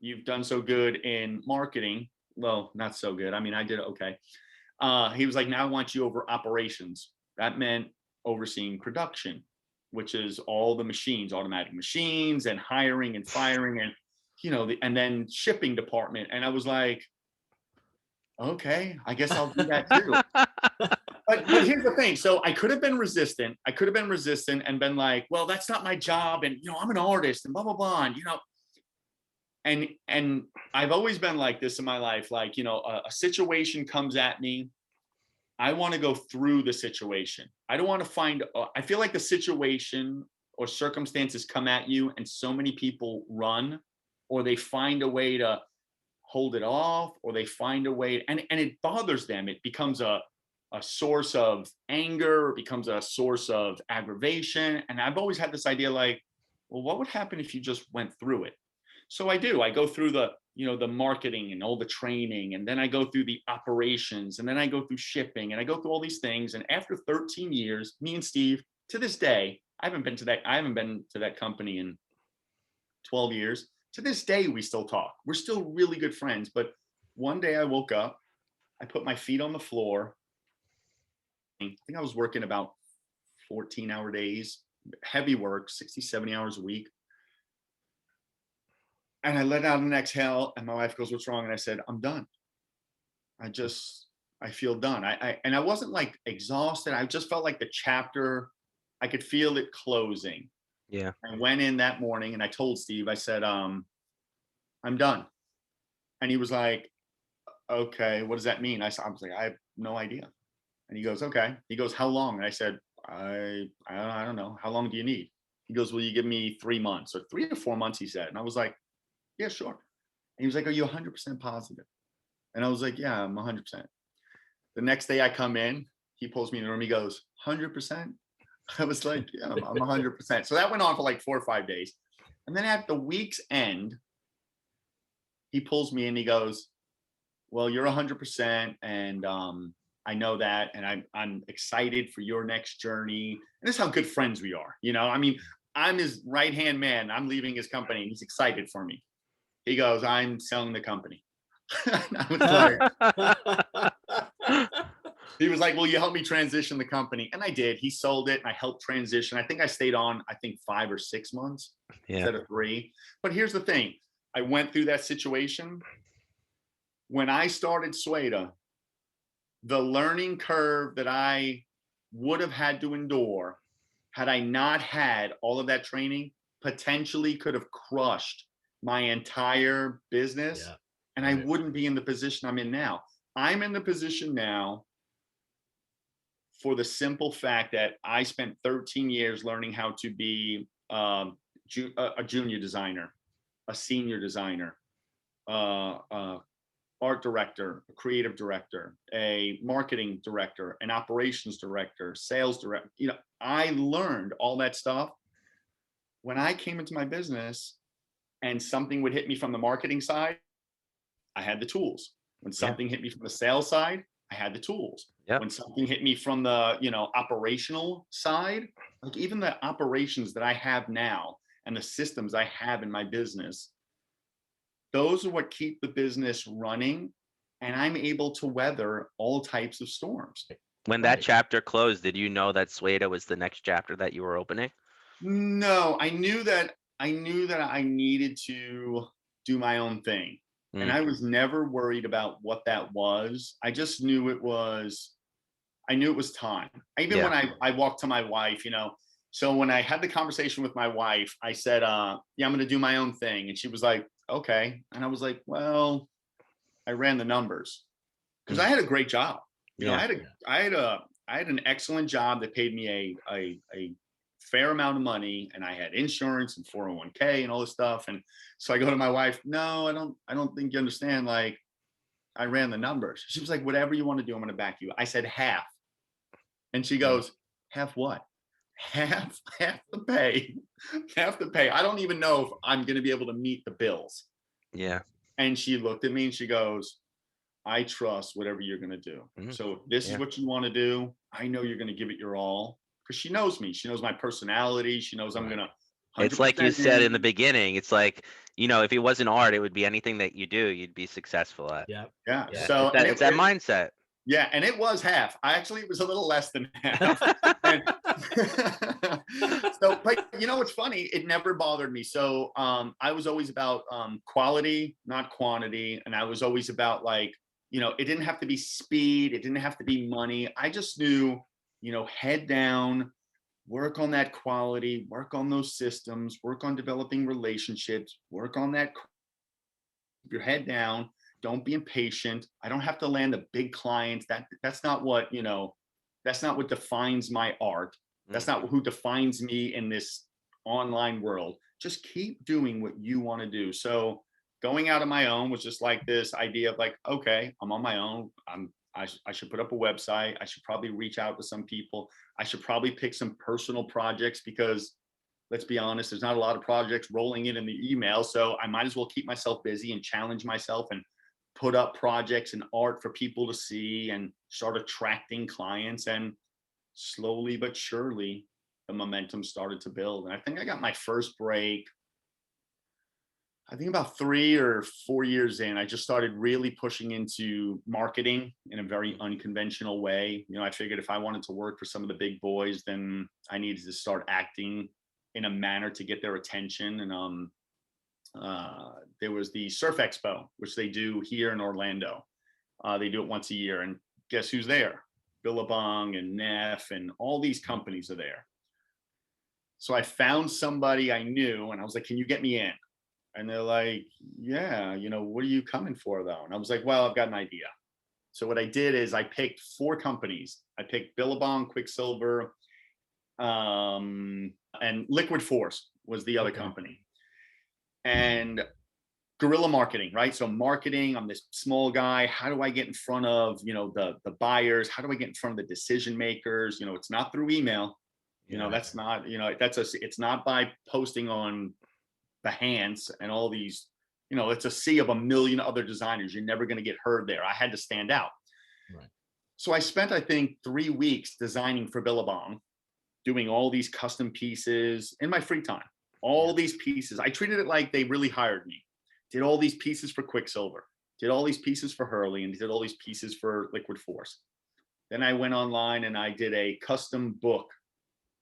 You've done so good in marketing. Well, not so good. I mean, I did okay. He was like, now I want you over operations. That meant overseeing production, which is all the machines, automatic machines, and hiring and firing, and and then shipping department. And I was like, okay, I guess I'll do that too. But here's the thing. So I could have been resistant. And been like, well, that's not my job. And, I'm an artist and blah, blah, blah. And, and I've always been like this in my life. Like, a situation comes at me. I want to go through the situation. I don't want to I feel like the situation or circumstances come at you and so many people run, or they find a way to hold it off, or they find a way, and it bothers them. It becomes a source of anger, it becomes a source of aggravation. And I've always had this idea like, well, what would happen if you just went through it? So I do. I go through the marketing and all the training, and then I go through the operations, and then I go through shipping, and I go through all these things. And after 13 years, me and Steve, to this day, I haven't been to that company in 12 years. To this day, we still talk. We're still really good friends. But one day I woke up, I put my feet on the floor. I think I was working about 14-hour days, heavy work, 60, 70 hours a week. And I let out an exhale, and my wife goes, what's wrong? And I said, I'm done. I feel done. And I wasn't like exhausted. I just felt like the chapter, I could feel it closing. Yeah. I went in that morning and I told Steve, I said, I'm done. And he was like, okay, what does that mean? I was like, I have no idea. And he goes, okay. He goes, how long? And I said, I don't know. How long do you need? He goes, will you give me 3 months or 3 to 4 months? He said. And I was like, yeah, sure. And he was like, are you 100% positive? And I was like, yeah, I'm 100%. The next day I come in, he pulls me in the room. He goes, 100%? I was like, yeah, I'm 100%. So that went on for like 4 or 5 days. And then at the week's end, he pulls me in. He goes, well, you're 100%. And I know that. And I'm excited for your next journey. And this is how good friends we are. I mean, I'm his right-hand man. I'm leaving his company and he's excited for me. He goes, I'm selling the company. I was like, he was like, will you help me transition the company? And I did. He sold it and I helped transition. I think I stayed on, 5 or 6 months instead of 3. But here's the thing. I went through that situation. When I started SWEYDA, the learning curve that I would have had to endure had I not had all of that training, potentially could have crushed my entire business. Yeah. And I wouldn't be in the position I'm in now. I'm in the position now for the simple fact that I spent 13 years learning how to be a junior designer, a senior designer, art director, a creative director, a marketing director, an operations director, sales director. You know, I learned all that stuff. When I came into my business and something would hit me from the marketing side, I had the tools. When something hit me from the sales side, I had the tools. When something hit me from the, you know, operational side, like even the operations that I have now and the systems I have in my business, those are what keep the business running, and I'm able to weather all types of storms. When that chapter closed, did you know that SWEYDA was the next chapter that you were opening? No, I knew that I needed to do my own thing. And I was never worried about what that was. I just knew it was time. Even when I walked to my wife, you know, so when I had the conversation with my wife, I said, yeah, I'm going to do my own thing. And she was like, okay. And I was like, well, I ran the numbers because I had a great job. You know, I had an excellent job that paid me a fair amount of money, and I had insurance and 401k and all this stuff. And so I go to my wife, no, I don't think you understand. Like, I ran the numbers. She was like, whatever you want to do, I'm going to back you. I said half. And she goes, half what? Half the pay. Half the pay. I don't even know if I'm going to be able to meet the bills. Yeah. And she looked at me and she goes, I trust whatever you're going to do. So if this is what you want to do, I know you're going to give it your all. Because she knows me. She knows my personality. She knows I'm going to. It's like you said in the beginning. It's like, you know, if it wasn't art, it would be anything that you do, you'd be successul at. Yeah. So it's that mindset. Yeah, and it was half. It was a little less than half. So, but you know what's funny? It never bothered me. So I was always about quality, not quantity. And I was always about, like, you know, it didn't have to be speed. It didn't have to be money. I just knew, you know, head down, work on that quality, work on those systems, work on developing relationships, work on that. Keep your head down. Don't be impatient. I don't have to land the big clients. That's not what, you know, that's not what defines my art. That's not who defines me in this online world. Just keep doing what you want to do. So going out on my own was just like this idea of like, okay, I'm on my own. I should put up a website. I should probably reach out to some people. I should probably pick some personal projects because, let's be honest, there's not a lot of projects rolling in the email. So I might as well keep myself busy and challenge myself and put up projects and art for people to see and start attracting clients. And slowly but surely, the momentum started to build. And I think I got my first break, I think about 3 or 4 years in. I just started really pushing into marketing in a very unconventional way. You know, I figured if I wanted to work for some of the big boys, then I needed to start acting in a manner to get their attention. And there was the Surf Expo, which they do here in Orlando. They do it once a year, and guess who's there? Billabong and Neff and all these companies are there. So I found somebody I knew, and I was like, can you get me in? And they're like, yeah, you know, what are you coming for though? And I was like, well, I've got an idea. So what I did is I picked 4 companies. I picked Billabong, Quicksilver, and Liquid Force was the other company. And guerrilla marketing, right? So marketing, I'm this small guy. How do I get in front of, you know, the buyers? How do I get in front of the decision makers? You know, it's not through email. You know, that's not, you know, it's not by posting on Behance and all these, you know, it's a sea of a million other designers. You're never going to get heard there. I had to stand out. Right. So I spent, I think, 3 weeks designing for Billabong, doing all these custom pieces in my free time. All these pieces. I treated it like they really hired me. Did all these pieces for Quicksilver, did all these pieces for Hurley, and did all these pieces for Liquid Force. Then I went online and I did a custom book,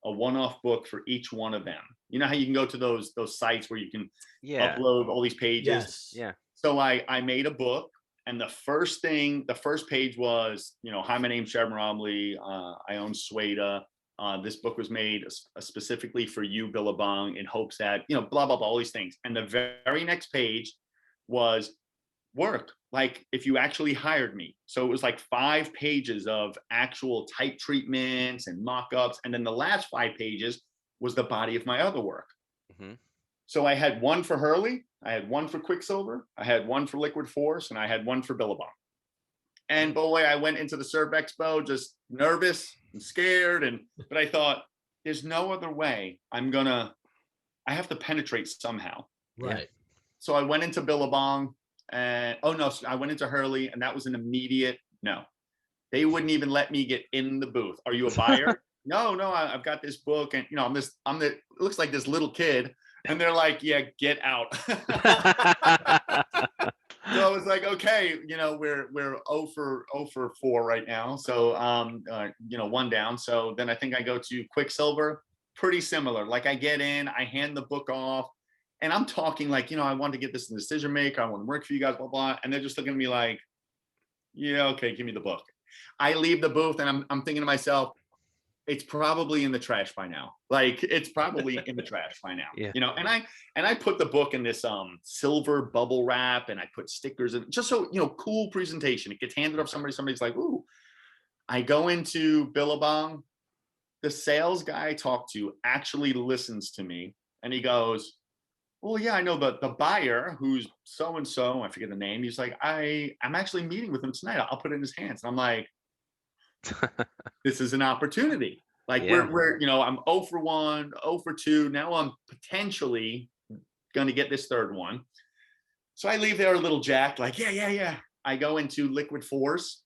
a one-off book for each one of them. You know how you can go to those sites where you can upload all these pages? Yes. Yeah. So I made a book, and the first page was, you know, hi, my name's Jared Mirabile. I own SWEYDA. This book was made specifically for you, Billabong, in hopes that, blah, blah, blah, all these things. And the very next page was work, like if you actually hired me. So it was like 5 pages of actual type treatments and mock-ups. And then the last 5 pages was the body of my other work. Mm-hmm. So I had one for Hurley, I had one for Quicksilver, I had one for Liquid Force, and I had one for Billabong. And boy, I went into the Surf Expo just nervous and scared, but I thought, there's no other way. I have to penetrate somehow. Right. So I went into Billabong, and I went into Hurley, and that was an immediate no. They wouldn't even let me get in the booth. Are you a buyer? No, I've got this book, and it looks like this little kid, and they're like, yeah, get out. So I was like, okay, we're 0 for 4 right now. So, 1 down. So then I think I go to Quicksilver, pretty similar. Like I get in, I hand the book off, and I'm talking like, I want to get this in decision maker. I want to work for you guys, blah, blah. And they're just looking at me like, yeah, okay, give me the book. I leave the booth and I'm thinking to myself, it's probably in the trash by now. Like it's probably in the trash by now. Yeah. And I put the book in this silver bubble wrap, and I put stickers in, just so cool presentation. It gets handed off somebody's like, ooh. I go into Billabong. The sales guy I talked to actually listens to me, and he goes, well, yeah, I know the buyer who's so and so, I forget the name. He's like, I'm actually meeting with him tonight. I'll put it in his hands. And I'm like, this is an opportunity. Like we're I'm 0 for 1, 0 for 2. Now I'm potentially going to get this third one. So I leave there a little jacked, like, yeah. I go into Liquid Force.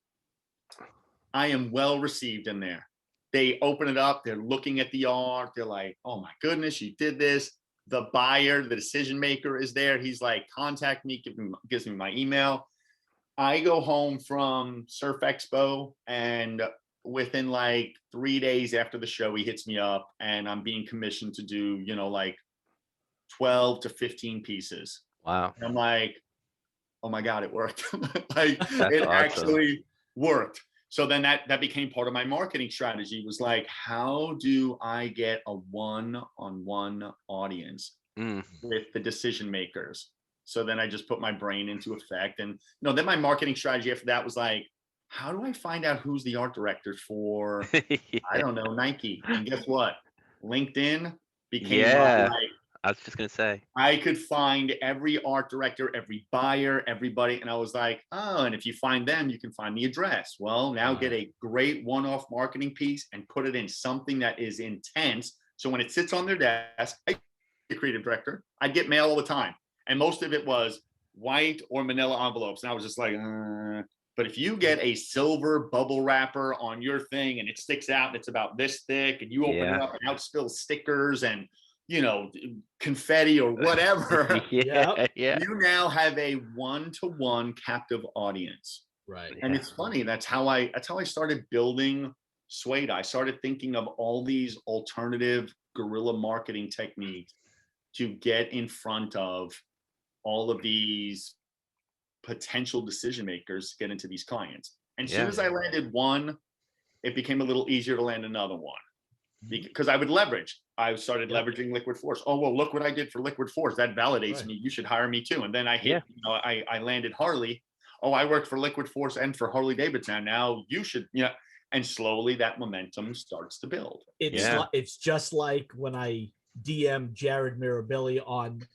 I am well received in there. They open it up. They're looking at the art. They're like, oh my goodness, you did this. The buyer, the decision maker is there. He's like, contact me, gives me my email. I go home from Surf Expo, and within like 3 days after the show, he hits me up, and I'm being commissioned to do, like 12 to 15 pieces. Wow. And I'm like, oh my God, it worked. Like That's it awesome. Actually worked. So then that became part of my marketing strategy, was like, how do I get a one-on-one audience with the decision makers? So then I just put my brain into effect. And then my marketing strategy after that was like, how do I find out who's the art director for, I don't know, Nike? And guess what? LinkedIn became my, I was just going to say. I could find every art director, every buyer, everybody. And I was like, oh, and if you find them, you can find the address. Well, now get a great one-off marketing piece and put it in something that is intense. So when it sits on their desk, I be a creative director, I'd get mail all the time. And most of it was white or manila envelopes. And I was just like, But if you get a silver bubble wrapper on your thing and it sticks out and it's about this thick, and you open it up and out spills stickers and, confetti or whatever, you now have a one-to-one captive audience. Right. And it's funny. That's how I started building SWEYDA. I started thinking of all these alternative guerrilla marketing techniques to get in front of all of these potential decision makers, get into these clients. And as soon as I landed one, it became a little easier to land another one, because I would leverage. I started leveraging Liquid Force. Oh, well, look what I did for Liquid Force. That validates me. You should hire me too. And then I hit, I landed Harley. Oh, I worked for Liquid Force and for Harley Davidson. Now you should, and slowly that momentum starts to build. It's just like when I DM Jared Mirabile on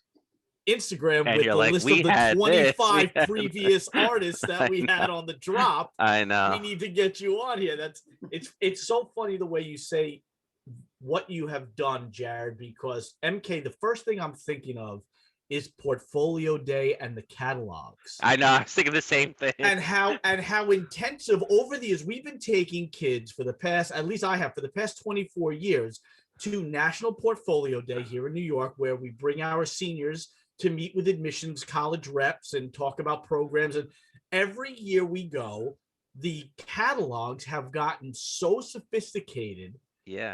Instagram with the list of the 25 previous artists that we had on the drop. I know. We need to get you on here. It's so funny the way you say what you have done, Jared, because MK, the first thing I'm thinking of is Portfolio Day and the catalogs. I know. I was thinking the same thing. And how intensive over the years we've been taking kids for the past, at least I have, for the past 24 years, to National Portfolio Day here in New York, where we bring our seniors to meet with admissions college reps and talk about programs. And every year we go, the catalogs have gotten so sophisticated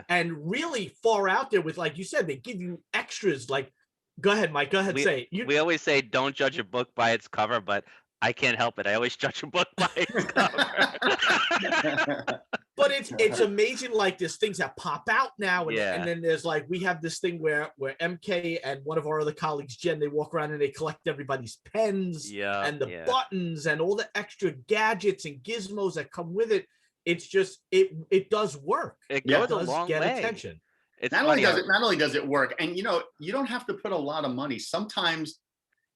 and really far out there with, like you said, they give you extras. Like, go ahead, Mike, say it. We always say, don't judge a book by its cover, but I can't help it. I always judge a book by its cover. But it's amazing. Like there's things that pop out now, and then there's like we have this thing where MK and one of our other colleagues, Jen, they walk around and they collect everybody's pens and the buttons and all the extra gadgets and gizmos that come with it. It's just it does work. It goes a long way. Attention. It's not only does it work, and you don't have to put a lot of money. Sometimes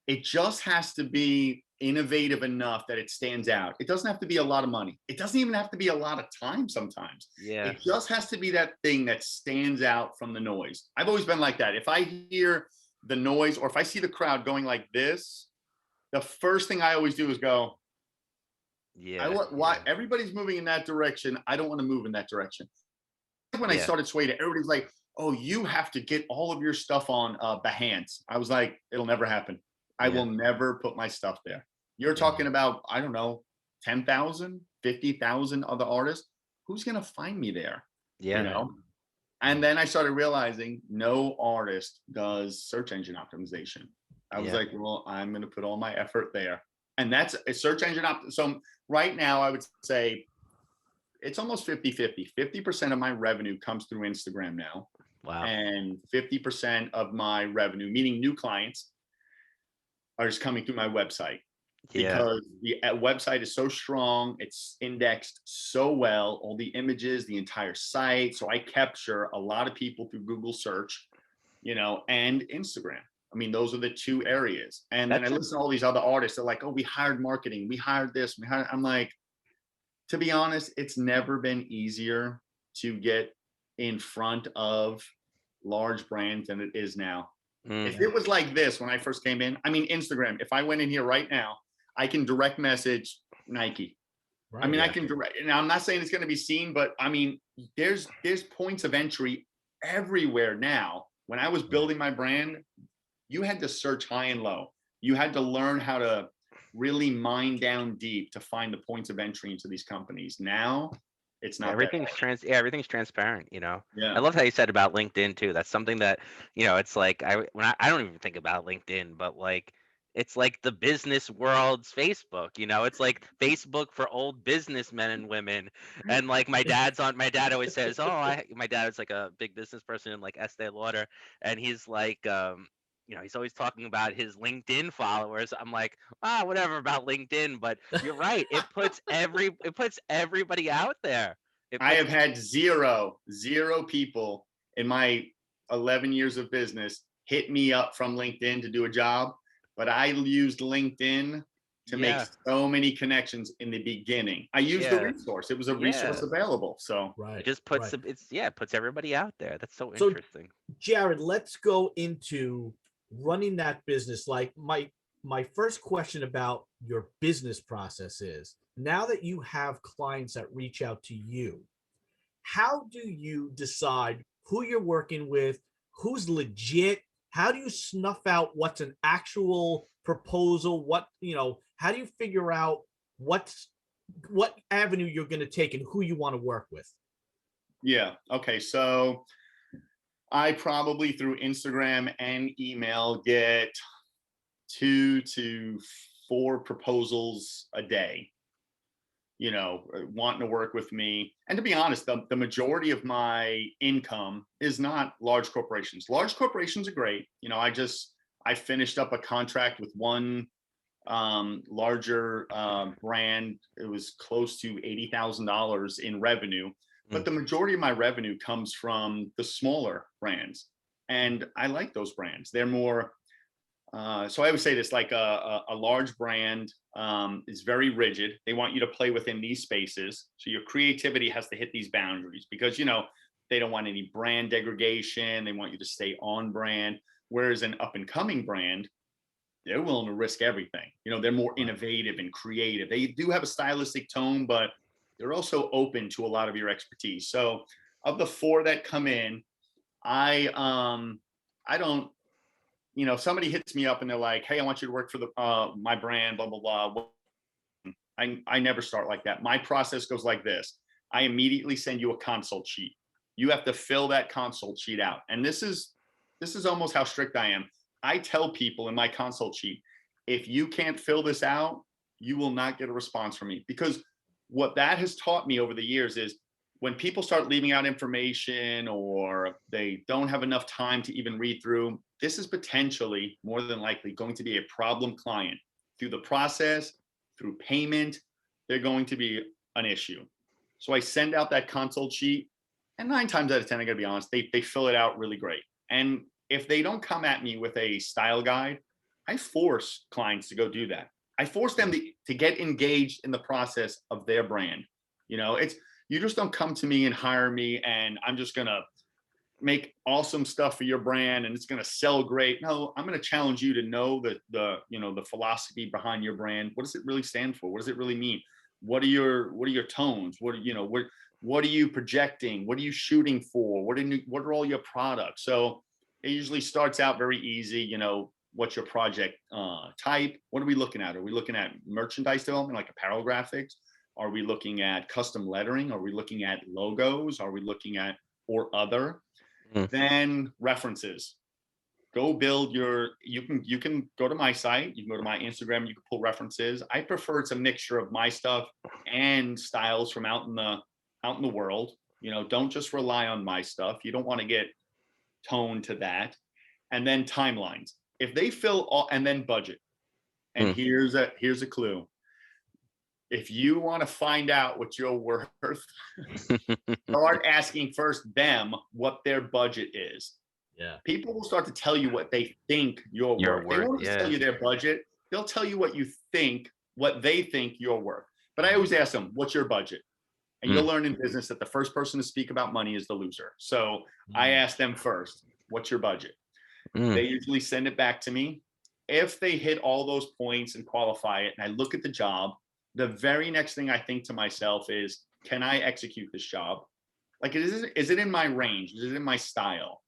it just has to be innovative enough that it stands out. It doesn't have to be a lot of money. It doesn't even have to be a lot of time sometimes. Yeah. It just has to be that thing that stands out from the noise. I've always been like that. If I hear the noise or if I see the crowd going like this, the first thing I always do is go, why everybody's moving in that direction. I don't want to move in that direction. When I started SWEYDA, everybody's like, oh, you have to get all of your stuff on Behance. I was like, it'll never happen. I will never put my stuff there. You're talking about, I don't know, 10,000, 50,000 other artists. Who's going to find me there? Yeah. You know? And then I started realizing no artist does search engine optimization. I was like, well, I'm going to put all my effort there. And that's a search engine So right now, I would say it's almost 50-50. 50% of my revenue comes through Instagram now. Wow. And 50% of my revenue, meaning new clients, are just coming through my website. Because the website is so strong, it's indexed so well, all the images, the entire site. So I capture a lot of people through Google search, and Instagram. I mean, those are the two areas. And then I listen to all these other artists. They're like, oh, we hired marketing. We hired this. I'm like, to be honest, it's never been easier to get in front of large brands than it is now. If it was like this when I first came in, I mean, Instagram, if I went in here right now, I can direct message Nike. Right, I mean, I can direct, and I'm not saying it's going to be seen, but I mean, there's points of entry everywhere now. When I was building my brand, you had to search high and low. You had to learn how to really mine down deep to find the points of entry into these companies. Now, it's not everything's everything's transparent. I love how you said about LinkedIn too. That's something that it's like I don't even think about LinkedIn, but like it's like the business world's Facebook. It's like Facebook for old businessmen and women. And like my dad always says, my dad is like a big business person in like Estee Lauder, and he's like he's always talking about his LinkedIn followers. I'm like, whatever about LinkedIn, but you're right. It puts everybody out there. I have had zero people in my 11 years of business hit me up from LinkedIn to do a job, but I used LinkedIn to make so many connections in the beginning. I used the resource. It was a resource available. So it just puts puts everybody out there. That's so interesting. Jared, let's go into running that business. Like my first question about your business process is, now that you have clients that reach out to you, how do you decide who you're working with, who's legit? How do you snuff out what's an actual proposal? How do you figure out what avenue you're going to take and who you want to work with? Yeah. Okay. So I probably through Instagram and email get 2 to 4 proposals a day, wanting to work with me. And to be honest, the majority of my income is not large corporations. Large corporations are great. I finished up a contract with one larger brand. It was close to $80,000 in revenue. But the majority of my revenue comes from the smaller brands. And I like those brands. They're more, so I would say this, like a large brand is very rigid. They want you to play within these spaces. So your creativity has to hit these boundaries because, they don't want any brand degradation. They want you to stay on brand. Whereas an up and coming brand, they're willing to risk everything. They're more innovative and creative. They do have a stylistic tone, but they're also open to a lot of your expertise. So of the 4 that come in, I don't, somebody hits me up and they're like, hey, I want you to work for my brand, blah, blah, blah. I never start like that. My process goes like this. I immediately send you a consult sheet. You have to fill that consult sheet out. And this is almost how strict I am. I tell people in my consult sheet, if you can't fill this out, you will not get a response from me. Because what that has taught me over the years is when people start leaving out information or they don't have enough time to even read through, this is potentially more than likely going to be a problem client. Through the process, through payment, they're going to be an issue. So I send out that consult sheet, and 9 times out of 10, I gotta be honest, they fill it out really great. And if they don't come at me with a style guide, I force clients to go do that. I force them to get engaged in the process of their brand. You just don't come to me and hire me and I'm just gonna make awesome stuff for your brand and it's gonna sell great. No, I'm gonna challenge you to know the philosophy behind your brand. What does it really stand for? What does it really mean? What are your tones? What are you projecting? What are you shooting for? What are all your products? So it usually starts out very easy. What's your project type? What are we looking at? Are we looking at merchandise development, like apparel graphics? Are we looking at custom lettering? Are we looking at logos? Are we looking at or other? Then references. Go build you can go to my site, you can go to my Instagram, you can pull references. I prefer it's a mixture of my stuff and styles from out in the world. Don't just rely on my stuff. You don't want to get toned to that. And then timelines. If they fill all, and then budget. And here's a clue. If you want to find out what you're worth, start asking first them what their budget is. Yeah. People will start to tell you what they think you're worth. They won't just tell you their budget. They'll tell you what they think you're worth. But I always ask them, what's your budget? And you'll learn in business that the first person to speak about money is the loser. So I ask them first, what's your budget? They usually send it back to me. If they hit all those points and qualify it, and I look at the job, the very next thing I think to myself is, can I execute this job? Like, is it in my range? Is it in my style?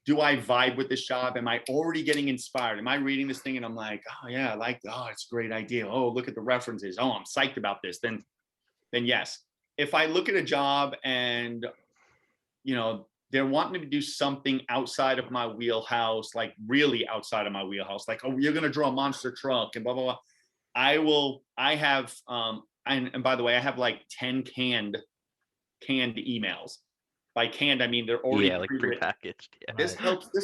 Do I vibe with this job? Am I already getting inspired? Am I reading this thing and I'm like, oh yeah, it's a great idea. Oh, look at the references. Oh, I'm psyched about this. Then yes. If I look at a job and, they're wanting to do something outside of my wheelhouse, like really outside of my wheelhouse, like, oh, you're going to draw a monster truck and blah, blah, blah. I have, and by the way, I have like 10 canned emails. By canned, I mean they're already like prepackaged. Yeah. This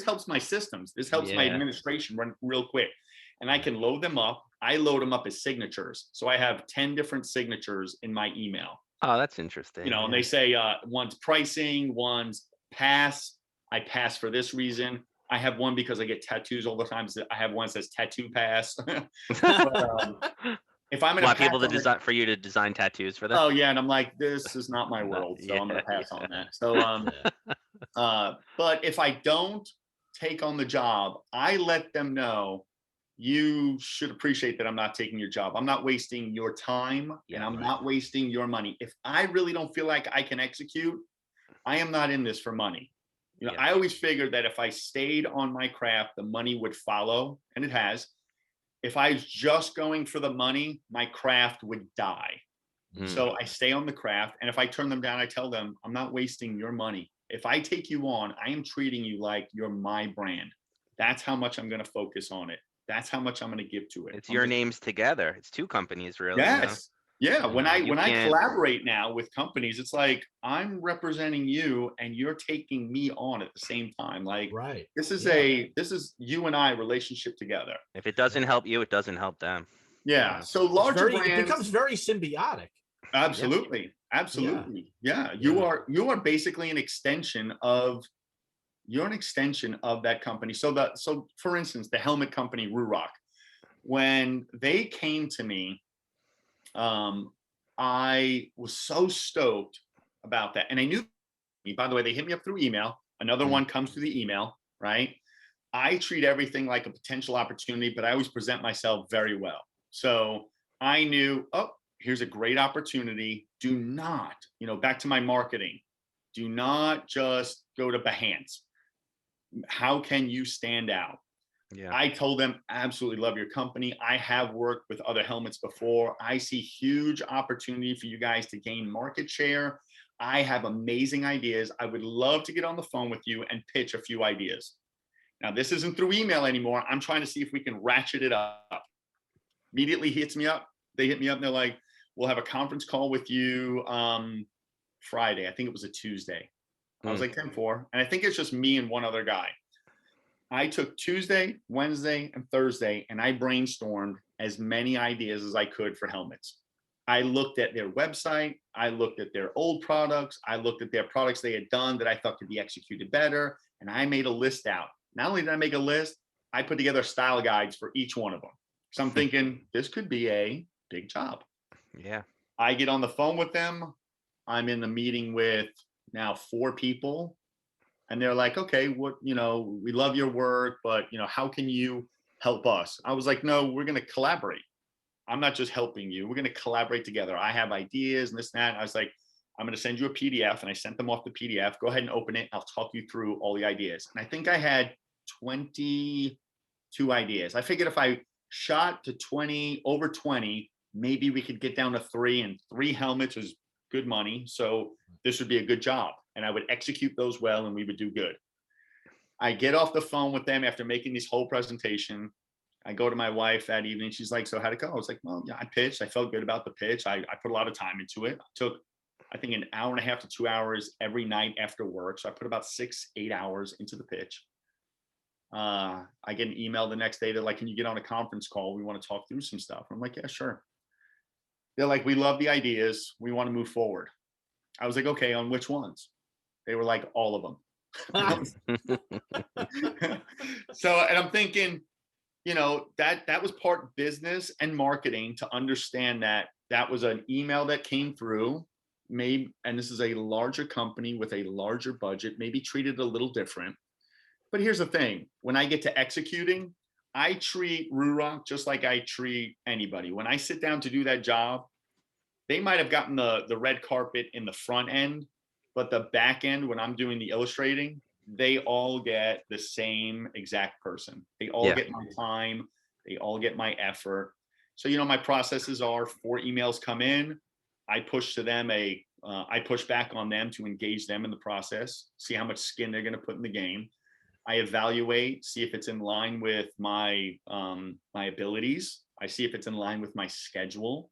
helps my systems. This helps my administration run real quick, and I can load them up. I load them up as signatures, so I have 10 different signatures in my email. Oh, that's interesting. And they say one's pricing, one's pass. I pass for this reason. I have one because I get tattoos all the time. So I have one that says tattoo pass. But, if I'm going to people for you to design tattoos for them. Oh yeah, and I'm like, this is not my world, so I'm going to pass on that. So, but if I don't take on the job, I let them know you should appreciate that I'm not taking your job. I'm not wasting your time, and I'm not wasting your money. If I really don't feel like I can execute, I am not in this for money. I always figured that if I stayed on my craft, the money would follow, and it has. If I was just going for the money, my craft would die. So I stay on the craft, and if I turn them down, I tell them, I'm not wasting your money. If I take you on, I am treating you like you're my brand. That's how much I'm going to focus on it. That's how much I'm going to give to it. It's your names together. It's 2 companies, really. Yes. Yeah. When I collaborate now with companies, it's like I'm representing you and you're taking me on at the same time. Like, this is you and I relationship together. If it doesn't help you, it doesn't help them. Yeah. So larger brands, it becomes very symbiotic. Absolutely. Absolutely. Yeah. You are basically an extension of that company. So for instance, the helmet company, Rurock, when they came to me, I was so stoked about that. And I knew, by the way, they hit me up through email. Another one comes through the email, right? I treat everything like a potential opportunity, but I always present myself very well. So I knew, here's a great opportunity. Do not, back to my marketing, do not just go to Behance. How can you stand out? Yeah. I told them, absolutely love your company. I have worked with other helmets before. I see huge opportunity for you guys to gain market share. I have amazing ideas. I would love to get on the phone with you and pitch a few ideas. Now, this isn't through email anymore. I'm trying to see if we can ratchet it up. Immediately hits me up. They hit me up and they're like, we'll have a conference call with you Friday. I think it was a Tuesday. I was like 10-4. And I think it's just me and one other guy. I took Tuesday, Wednesday, and Thursday, and I brainstormed as many ideas as I could for helmets. I looked at their website. I looked at their old products. I looked at their products they had done that I thought could be executed better. And I made a list out. Not only did I make a list, I put together style guides for each one of them. So I'm thinking this could be a big job. Yeah. I get on the phone with them. I'm in the meeting with now 4 people. And they're like, okay, what, we love your work, but, how can you help us? I was like, no, we're going to collaborate. I'm not just helping you. We're going to collaborate together. I have ideas and this and that. And I was like, I'm going to send you a PDF. And I sent them off the PDF. Go ahead and open it. I'll talk you through all the ideas. And I think I had 22 ideas. I figured if I shot to over 20, maybe we could get down to 3, and 3 helmets is good money. So this would be a good job. And I would execute those well, and we would do good. I get off the phone with them after making this whole presentation. I go to my wife that evening. She's like, so how'd it go? I was like, well, yeah, I pitched. I felt good about the pitch. I put a lot of time into it. I took, I think, an hour and a half to 2 hours every night after work. So I put about 6-8 hours into the pitch. I get an email the next day. They're like, can you get on a conference call? We want to talk through some stuff. I'm like, yeah, sure. They're like, we love the ideas. We want to move forward. I was like, okay, on which ones? They were like, all of them. So, and I'm thinking, that was part business and marketing to understand that was an email that came through, maybe, and this is a larger company with a larger budget, maybe treated a little different. But here's the thing, when I get to executing, I treat Ruroc just like I treat anybody. When I sit down to do that job, they might have gotten the red carpet in the front end, but the back end, when I'm doing the illustrating, they all get the same exact person. They all get my time. They all get my effort. So, my processes are 4 emails come in. I push to them I push back on them to engage them in the process, see how much skin they're going to put in the game. I evaluate, see if it's in line with my abilities. I see if it's in line with my schedule.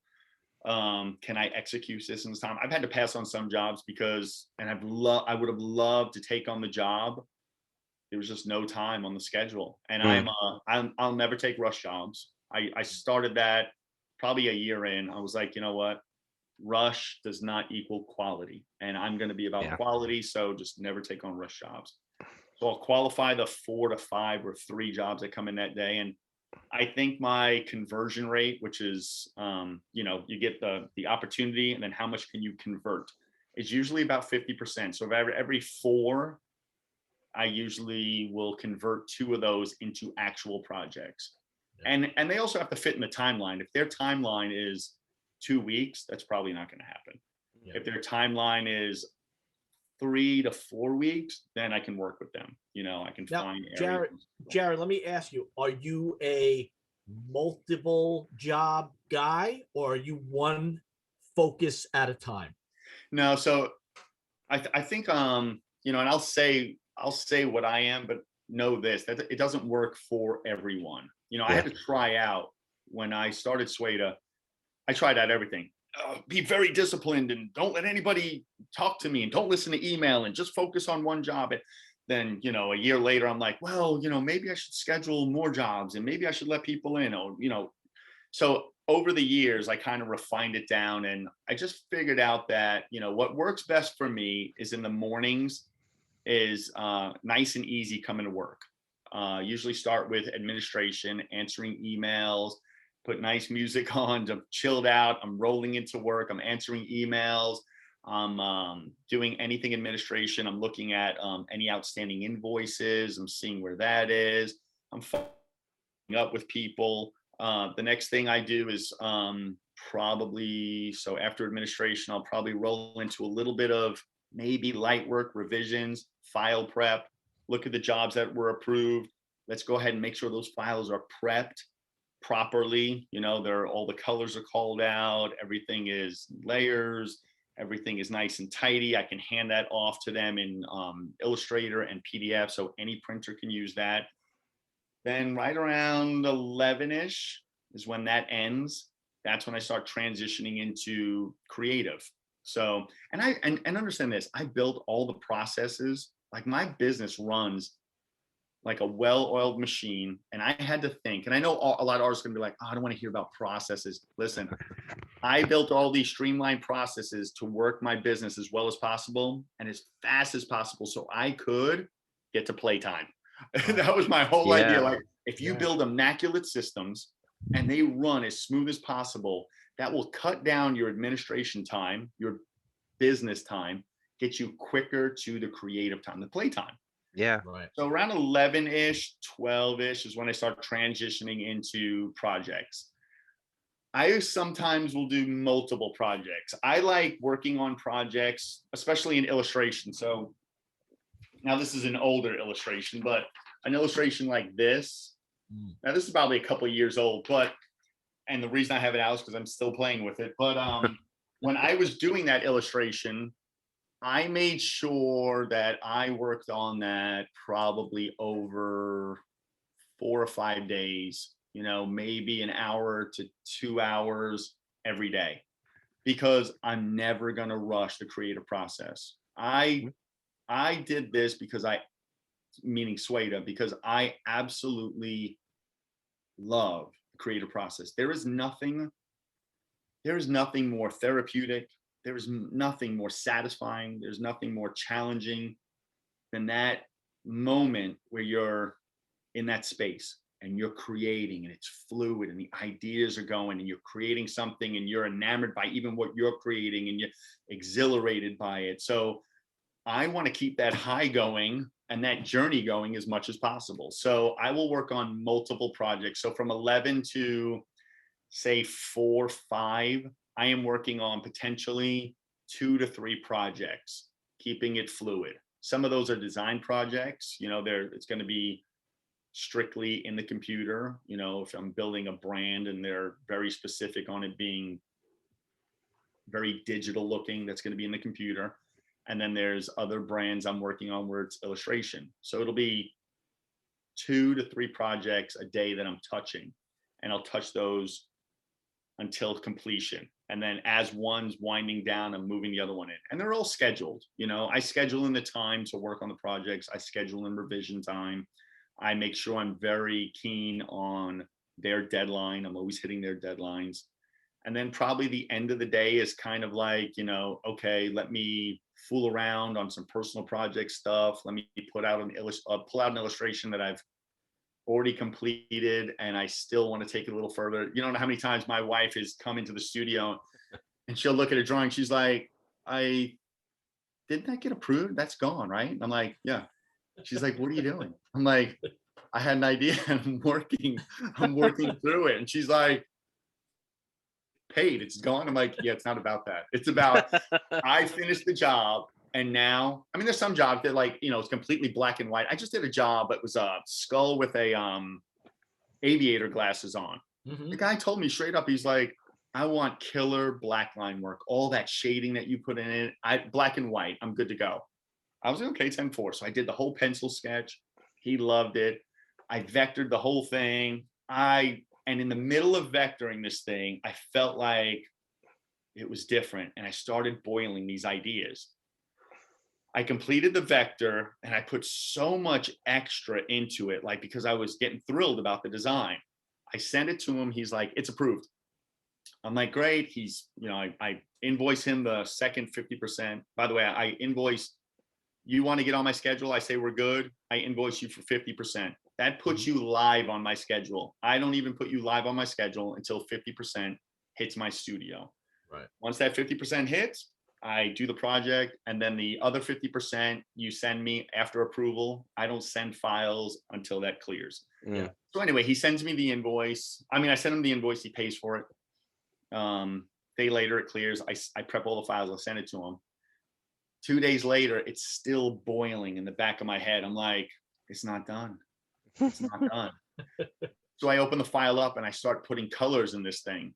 Can I execute this in this time? I've had to pass on some jobs because, and I would have loved to take on the job. There was just no time on the schedule. And I'll never take rush jobs. I started that probably a year in. I was like, you know what? Rush does not equal quality. And I'm going to be about quality. So just never take on rush jobs. So I'll qualify the 4 to 5 or 3 jobs that come in that day. And I think my conversion rate, which is, you get the opportunity and then how much can you convert, is usually about 50%. So every 4, I usually will convert 2 of those into actual projects. And they also have to fit in the timeline. If their timeline is 2 weeks, that's probably not going to happen. Yeah. If their timeline is 3 to 4 weeks, then I can work with them. I can find areas. Jared, let me ask you, are you a multiple job guy, or are you one focus at a time? No, so I think and I'll say what I am, but know this, that it doesn't work for everyone. I had to try out when I started SWEYDA. I tried out everything. Be very disciplined and don't let anybody talk to me and don't listen to email and just focus on one job. And then, a year later, I'm like, well, maybe I should schedule more jobs and maybe I should let people in, so over the years, I kind of refined it down, and I just figured out that, what works best for me is in the mornings is nice and easy coming to work. Usually start with administration, answering emails, put nice music on, I'm chilled out, I'm rolling into work, I'm answering emails, I'm doing anything administration, I'm looking at any outstanding invoices, I'm seeing where that is, I'm following up with people. The next thing I do is so after administration, I'll probably roll into a little bit of maybe light work, revisions, file prep, look at the jobs that were approved. Let's go ahead and make sure those files are prepped properly. All the colors are called out, everything is layers, everything is nice and tidy. I can hand that off to them in Illustrator and PDF, so any printer can use that. Then right around 11-ish is when that ends. That's when I start transitioning into creative. So, and understand this, I built all the processes. Like my business runs like a well-oiled machine, and I had to think, and I know a lot of artists are gonna be like, oh, I don't want to hear about processes. Listen, I built all these streamlined processes to work my business as well as possible and as fast as possible so I could get to playtime. That was my whole idea. Like, if you build immaculate systems and they run as smooth as possible, that will cut down your administration time, your business time, get you quicker to the creative time, the playtime. Yeah. Right. So around 11-ish, 12-ish is when I start transitioning into projects. I sometimes will do multiple projects. I like working on projects, especially in illustration. So now this is an older illustration, but an illustration like this, now this is probably a couple of years old, but, and the reason I have it out is because I'm still playing with it. But when I was doing that illustration, I made sure that I worked on that probably over 4 or 5 days, you know, maybe an hour to 2 hours every day, because I'm never going to rush the creative process. I did this because meaning SWEYDA, because I absolutely love the creative process. There is nothing more therapeutic. There is nothing more satisfying. There's nothing more challenging than that moment where you're in that space and you're creating and it's fluid and the ideas are going and you're creating something and you're enamored by even what you're creating and you're exhilarated by it. So I want to keep that high going and that journey going as much as possible. So I will work on multiple projects. So from 11 to say 4, 5, I am working on potentially 2 to 3 projects, keeping it fluid. Some of those are design projects, you know, it's going to be strictly in the computer. You know, if I'm building a brand and they're very specific on it being very digital looking, that's going to be in the computer. And then there's other brands I'm working on where it's illustration. So it'll be 2 to 3 projects a day that I'm touching, and I'll touch those until completion. And then as one's winding down, I'm moving the other one in, and they're all scheduled. You know, I schedule in the time to work on the projects. I schedule in revision time. I make sure I'm very keen on their deadline. I'm always hitting their deadlines. And then probably the end of the day is kind of like, you know, okay, let me fool around on some personal project stuff. Let me pull out an illustration that I've already completed and I still want to take it a little further. You don't know how many times my wife has come into the studio and she'll look at a drawing. She's like, didn't that get approved? That's gone, right? I'm like, yeah. She's like, what are you doing? I'm like, I had an idea and I'm working through it. And she's like, paid, it's gone. I'm like, yeah, it's not about that. It's about I finished the job. And now, I mean, there's some jobs that, like, you know, it's completely black and white. I just did a job that was a skull with a aviator glasses on. The guy told me straight up, he's like, I want killer black line work, all that shading that you put in it. Black and white, I'm good to go. I was like, okay, 10-4. So I did the whole pencil sketch. He loved it. I vectored the whole thing. And in the middle of vectoring this thing, I felt like it was different. And I started boiling these ideas. I completed the vector and I put so much extra into it, like, because I was getting thrilled about the design. I sent it to him. He's like, it's approved. I'm like, great. He's, you know, I invoice him the second 50%. By the way, I invoice, you want to get on my schedule? I say, we're good. I invoice you for 50%. That puts you live on my schedule. I don't even put you live on my schedule until 50% hits my studio. Right. Once that 50% hits, I do the project, and then the other 50% you send me after approval. I don't send files until that clears. Yeah. So anyway, he sends me the invoice. I mean, I send him the invoice, he pays for it. Day later, it clears. I prep all the files, I send it to him. 2 days later, it's still boiling in the back of my head. I'm like, it's not done. It's not done. So I open the file up and I start putting colors in this thing.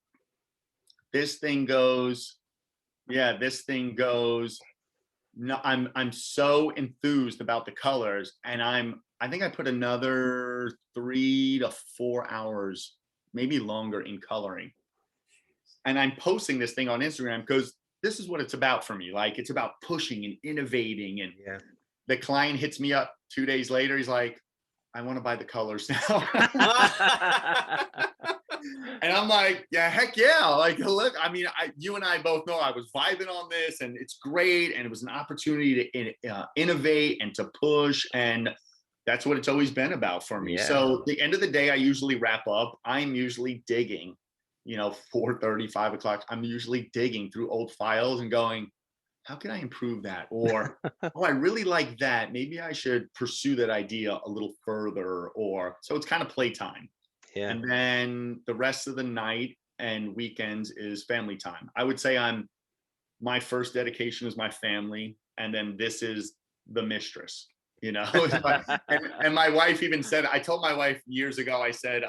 This thing goes. No, I'm so enthused about the colors, and I think I put another 3 to 4 hours, maybe longer, in coloring. And I'm posting this thing on Instagram because this is what it's about for me. Like, it's about pushing and innovating. And the client hits me up 2 days later. He's like, I want to buy the colors now. And I'm like, yeah, heck yeah. Like, look, I mean, you and I both know I was vibing on this, and it's great. And it was an opportunity to innovate and to push. And that's what it's always been about for me. Yeah. So the end of the day, I usually wrap up. I'm usually digging, 4:30, 5 o'clock. I'm usually digging through old files and going, how can I improve that? Or, oh, I really like that. Maybe I should pursue that idea a little further. Or, so it's kind of playtime. Yeah. And then the rest of the night and weekends is family time. I would say my first dedication is my family. And then this is the mistress, and my wife even said, I told my wife years ago, I said,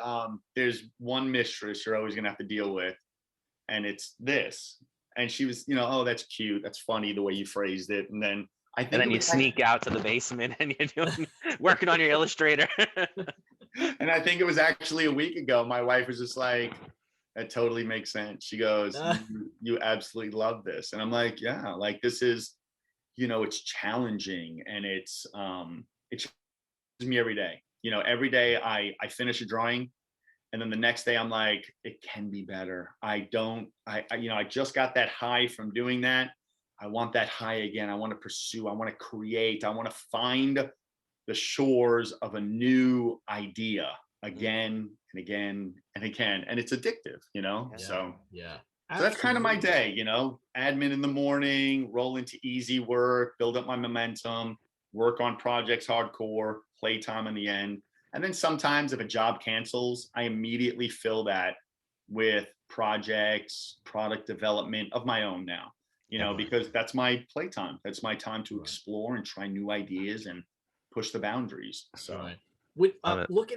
there's one mistress you're always going to have to deal with. And it's this. And she was, oh, that's cute. That's funny the way you phrased it. And then you sneak out to the basement and you're working on your illustrator. And I think it was actually a week ago. My wife was just like, that totally makes sense. She goes, you absolutely love this. And I'm like, yeah, like this is, it's challenging, and it challenges me every day. Every day I finish a drawing. And then the next day I'm like, it can be better. I just got that high from doing that. I want that high again. I want to pursue, I want to create, I want to find the shores of a new idea again and again and again. And it's addictive, So that's kind of my day, admin in the morning, roll into easy work, build up my momentum, work on projects hardcore, playtime in the end. And then sometimes if a job cancels, I immediately fill that with projects, product development of my own now, because that's my playtime. That's my time to explore and try new ideas and push the boundaries. So when I look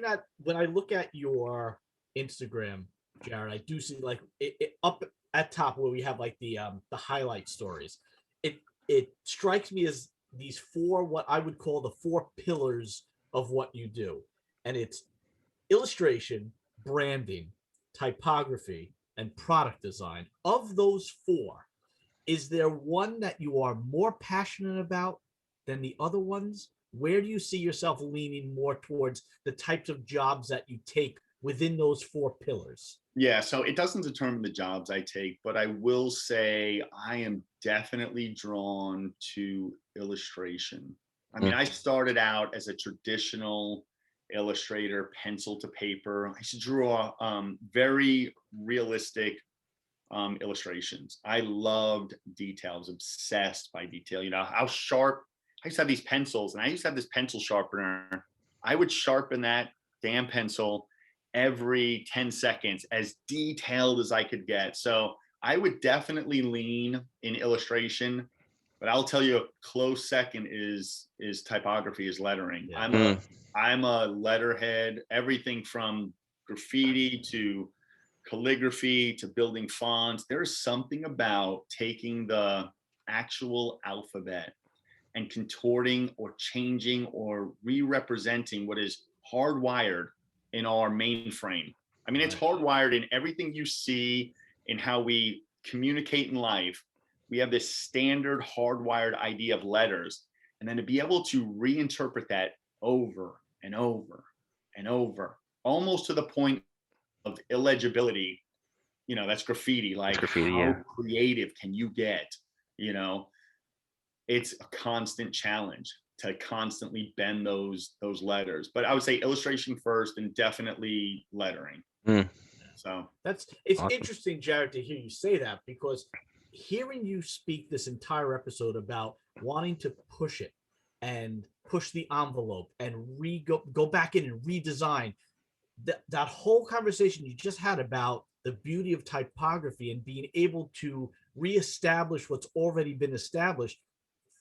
at your Instagram, Jared, I do see like it up at top where we have like the highlight stories. It strikes me as these four, what I would call the four pillars of what you do. And it's illustration, branding, typography, and product design. Of those four, is there one that you are more passionate about than the other ones? Where do you see yourself leaning more towards the types of jobs that you take within those four pillars? Yeah, so it doesn't determine the jobs I take, but I will say I am definitely drawn to illustration. I mean, I started out as a traditional illustrator, pencil to paper. I used to draw very realistic illustrations. I loved details, obsessed by detail. How sharp. I used to have these pencils, and I used to have this pencil sharpener. I would sharpen that damn pencil every 10 seconds, as detailed as I could get. So I would definitely lean in illustration. But I'll tell you, a close second is typography, is lettering. Yeah. I'm a letterhead, everything from graffiti to calligraphy to building fonts. There's something about taking the actual alphabet and contorting or changing or re-representing what is hardwired in our mainframe. I mean, it's hardwired in everything you see, in how we communicate in life. We have this standard hardwired idea of letters, and then to be able to reinterpret that over and over and over, almost to the point of illegibility, that's graffiti. Like, how creative can you get? It's a constant challenge to constantly bend those letters. But I would say illustration first, and definitely lettering. So it's awesome. Interesting, Jared, to hear you say that, because hearing you speak this entire episode about wanting to push it and push the envelope and go back in and redesign, that whole conversation you just had about the beauty of typography and being able to reestablish what's already been established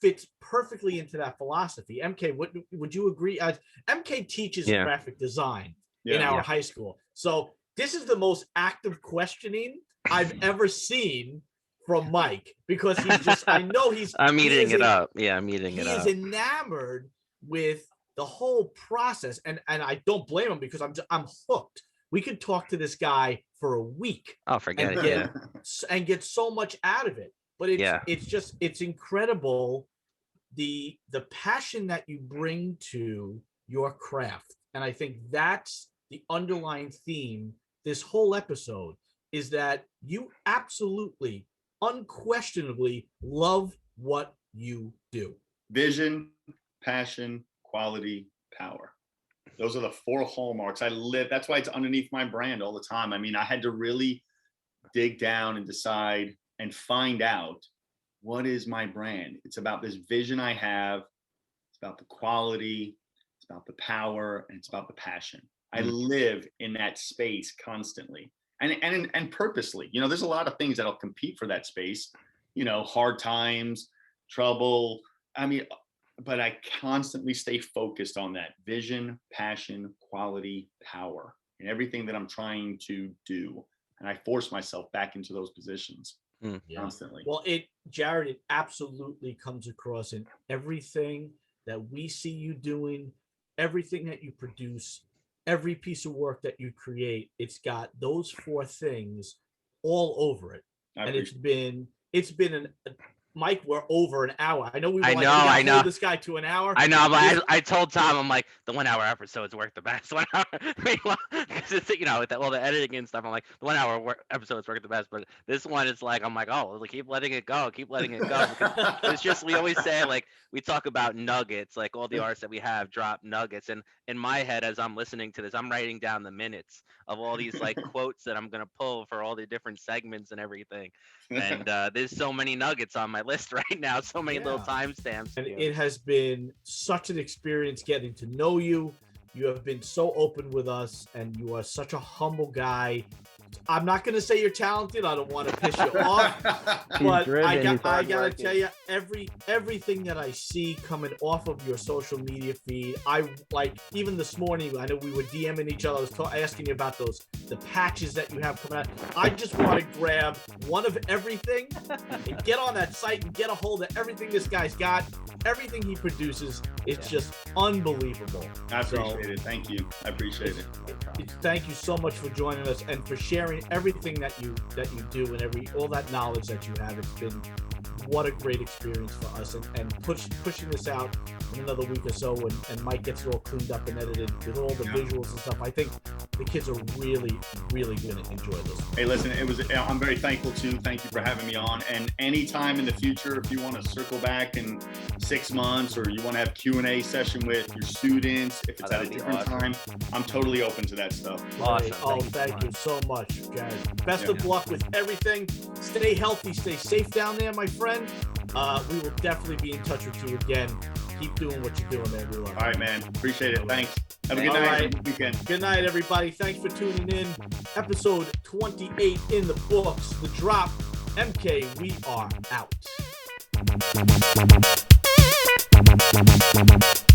fits perfectly into that philosophy. MK, would you agree? MK teaches graphic design in our high school. So this is the most active questioning I've ever seen from Mike, because he's just, I know I'm eating it up. Yeah, I'm eating it up. He's enamored with the whole process, and I don't blame him, because I'm hooked. We could talk to this guy for a week. Oh, forget it. And get so much out of it. but it's incredible the passion that you bring to your craft. And I think that's the underlying theme this whole episode, is that you absolutely, unquestionably love what you do. Vision, passion, quality, power. Those are the 4 hallmarks. That's why it's underneath my brand all the time. I mean, I had to really dig down and decide and find out what is my brand. It's about this vision I have. It's about the quality. It's about the power, and it's about the passion. I live in that space constantly and purposely. You know, there's a lot of things that'll compete for that space, you know, hard times, trouble. I mean, but I constantly stay focused on that vision, passion, quality, power, and everything that I'm trying to do. And I force myself back into those positions constantly. Well, Jared, it absolutely comes across in everything that we see you doing, everything that you produce, every piece of work that you create. It's got those 4 things all over it. And it's been Mike, we're over an hour. I know we hold this guy to an hour. I know, but I told Tom, I'm like, the 1 hour episodes work the best. 1 hour, because it's, you know, with all the editing and stuff, I'm like, the 1 hour episodes work the best. But this one, it's like, I'm like, oh, keep letting it go, Because it's just, we always say, like, we talk about nuggets, like all the artists that we have drop nuggets. And in my head, as I'm listening to this, I'm writing down the minutes of all these like quotes that I'm going to pull for all the different segments and everything. And there's so many nuggets on my list right now, so many little timestamps. And it has been such an experience getting to know you. You have been so open with us, and you are such a humble guy. I'm not going to say you're talented. I don't want to piss you off, but I gotta tell you, everything that I see coming off of your social media feed, I like. Even this morning, I know we were DMing each other. I was asking you about the patches that you have coming out. I just want to grab one of everything and get on that site and get a hold of everything this guy's got. Everything he produces is just unbelievable. I appreciate it. Thank you. I appreciate it. Thank you so much for joining us and for sharing everything that you do and all that knowledge that you have. It's been what a great experience for us, and pushing this out in another week or so, and Mike gets it all cleaned up and edited with all the visuals and stuff. I think the kids are really, really going to enjoy this. Hey, listen, I'm very thankful too. Thank you for having me on. And anytime in the future, if you want to circle back in 6 months, or you want to have Q&A session with your students, if it's at a different time, I'm totally open to that stuff. Awesome. Thank you so much, Jared. Best of luck with everything. Stay healthy, stay safe down there, my friend. We will definitely be in touch with you again. Keep doing what you're doing, man. All right, man. Appreciate it. Thanks. Have a good night. Good weekend. Good night, everybody. Thanks for tuning in. Episode 28 in the books. The Drop. MK, we are out.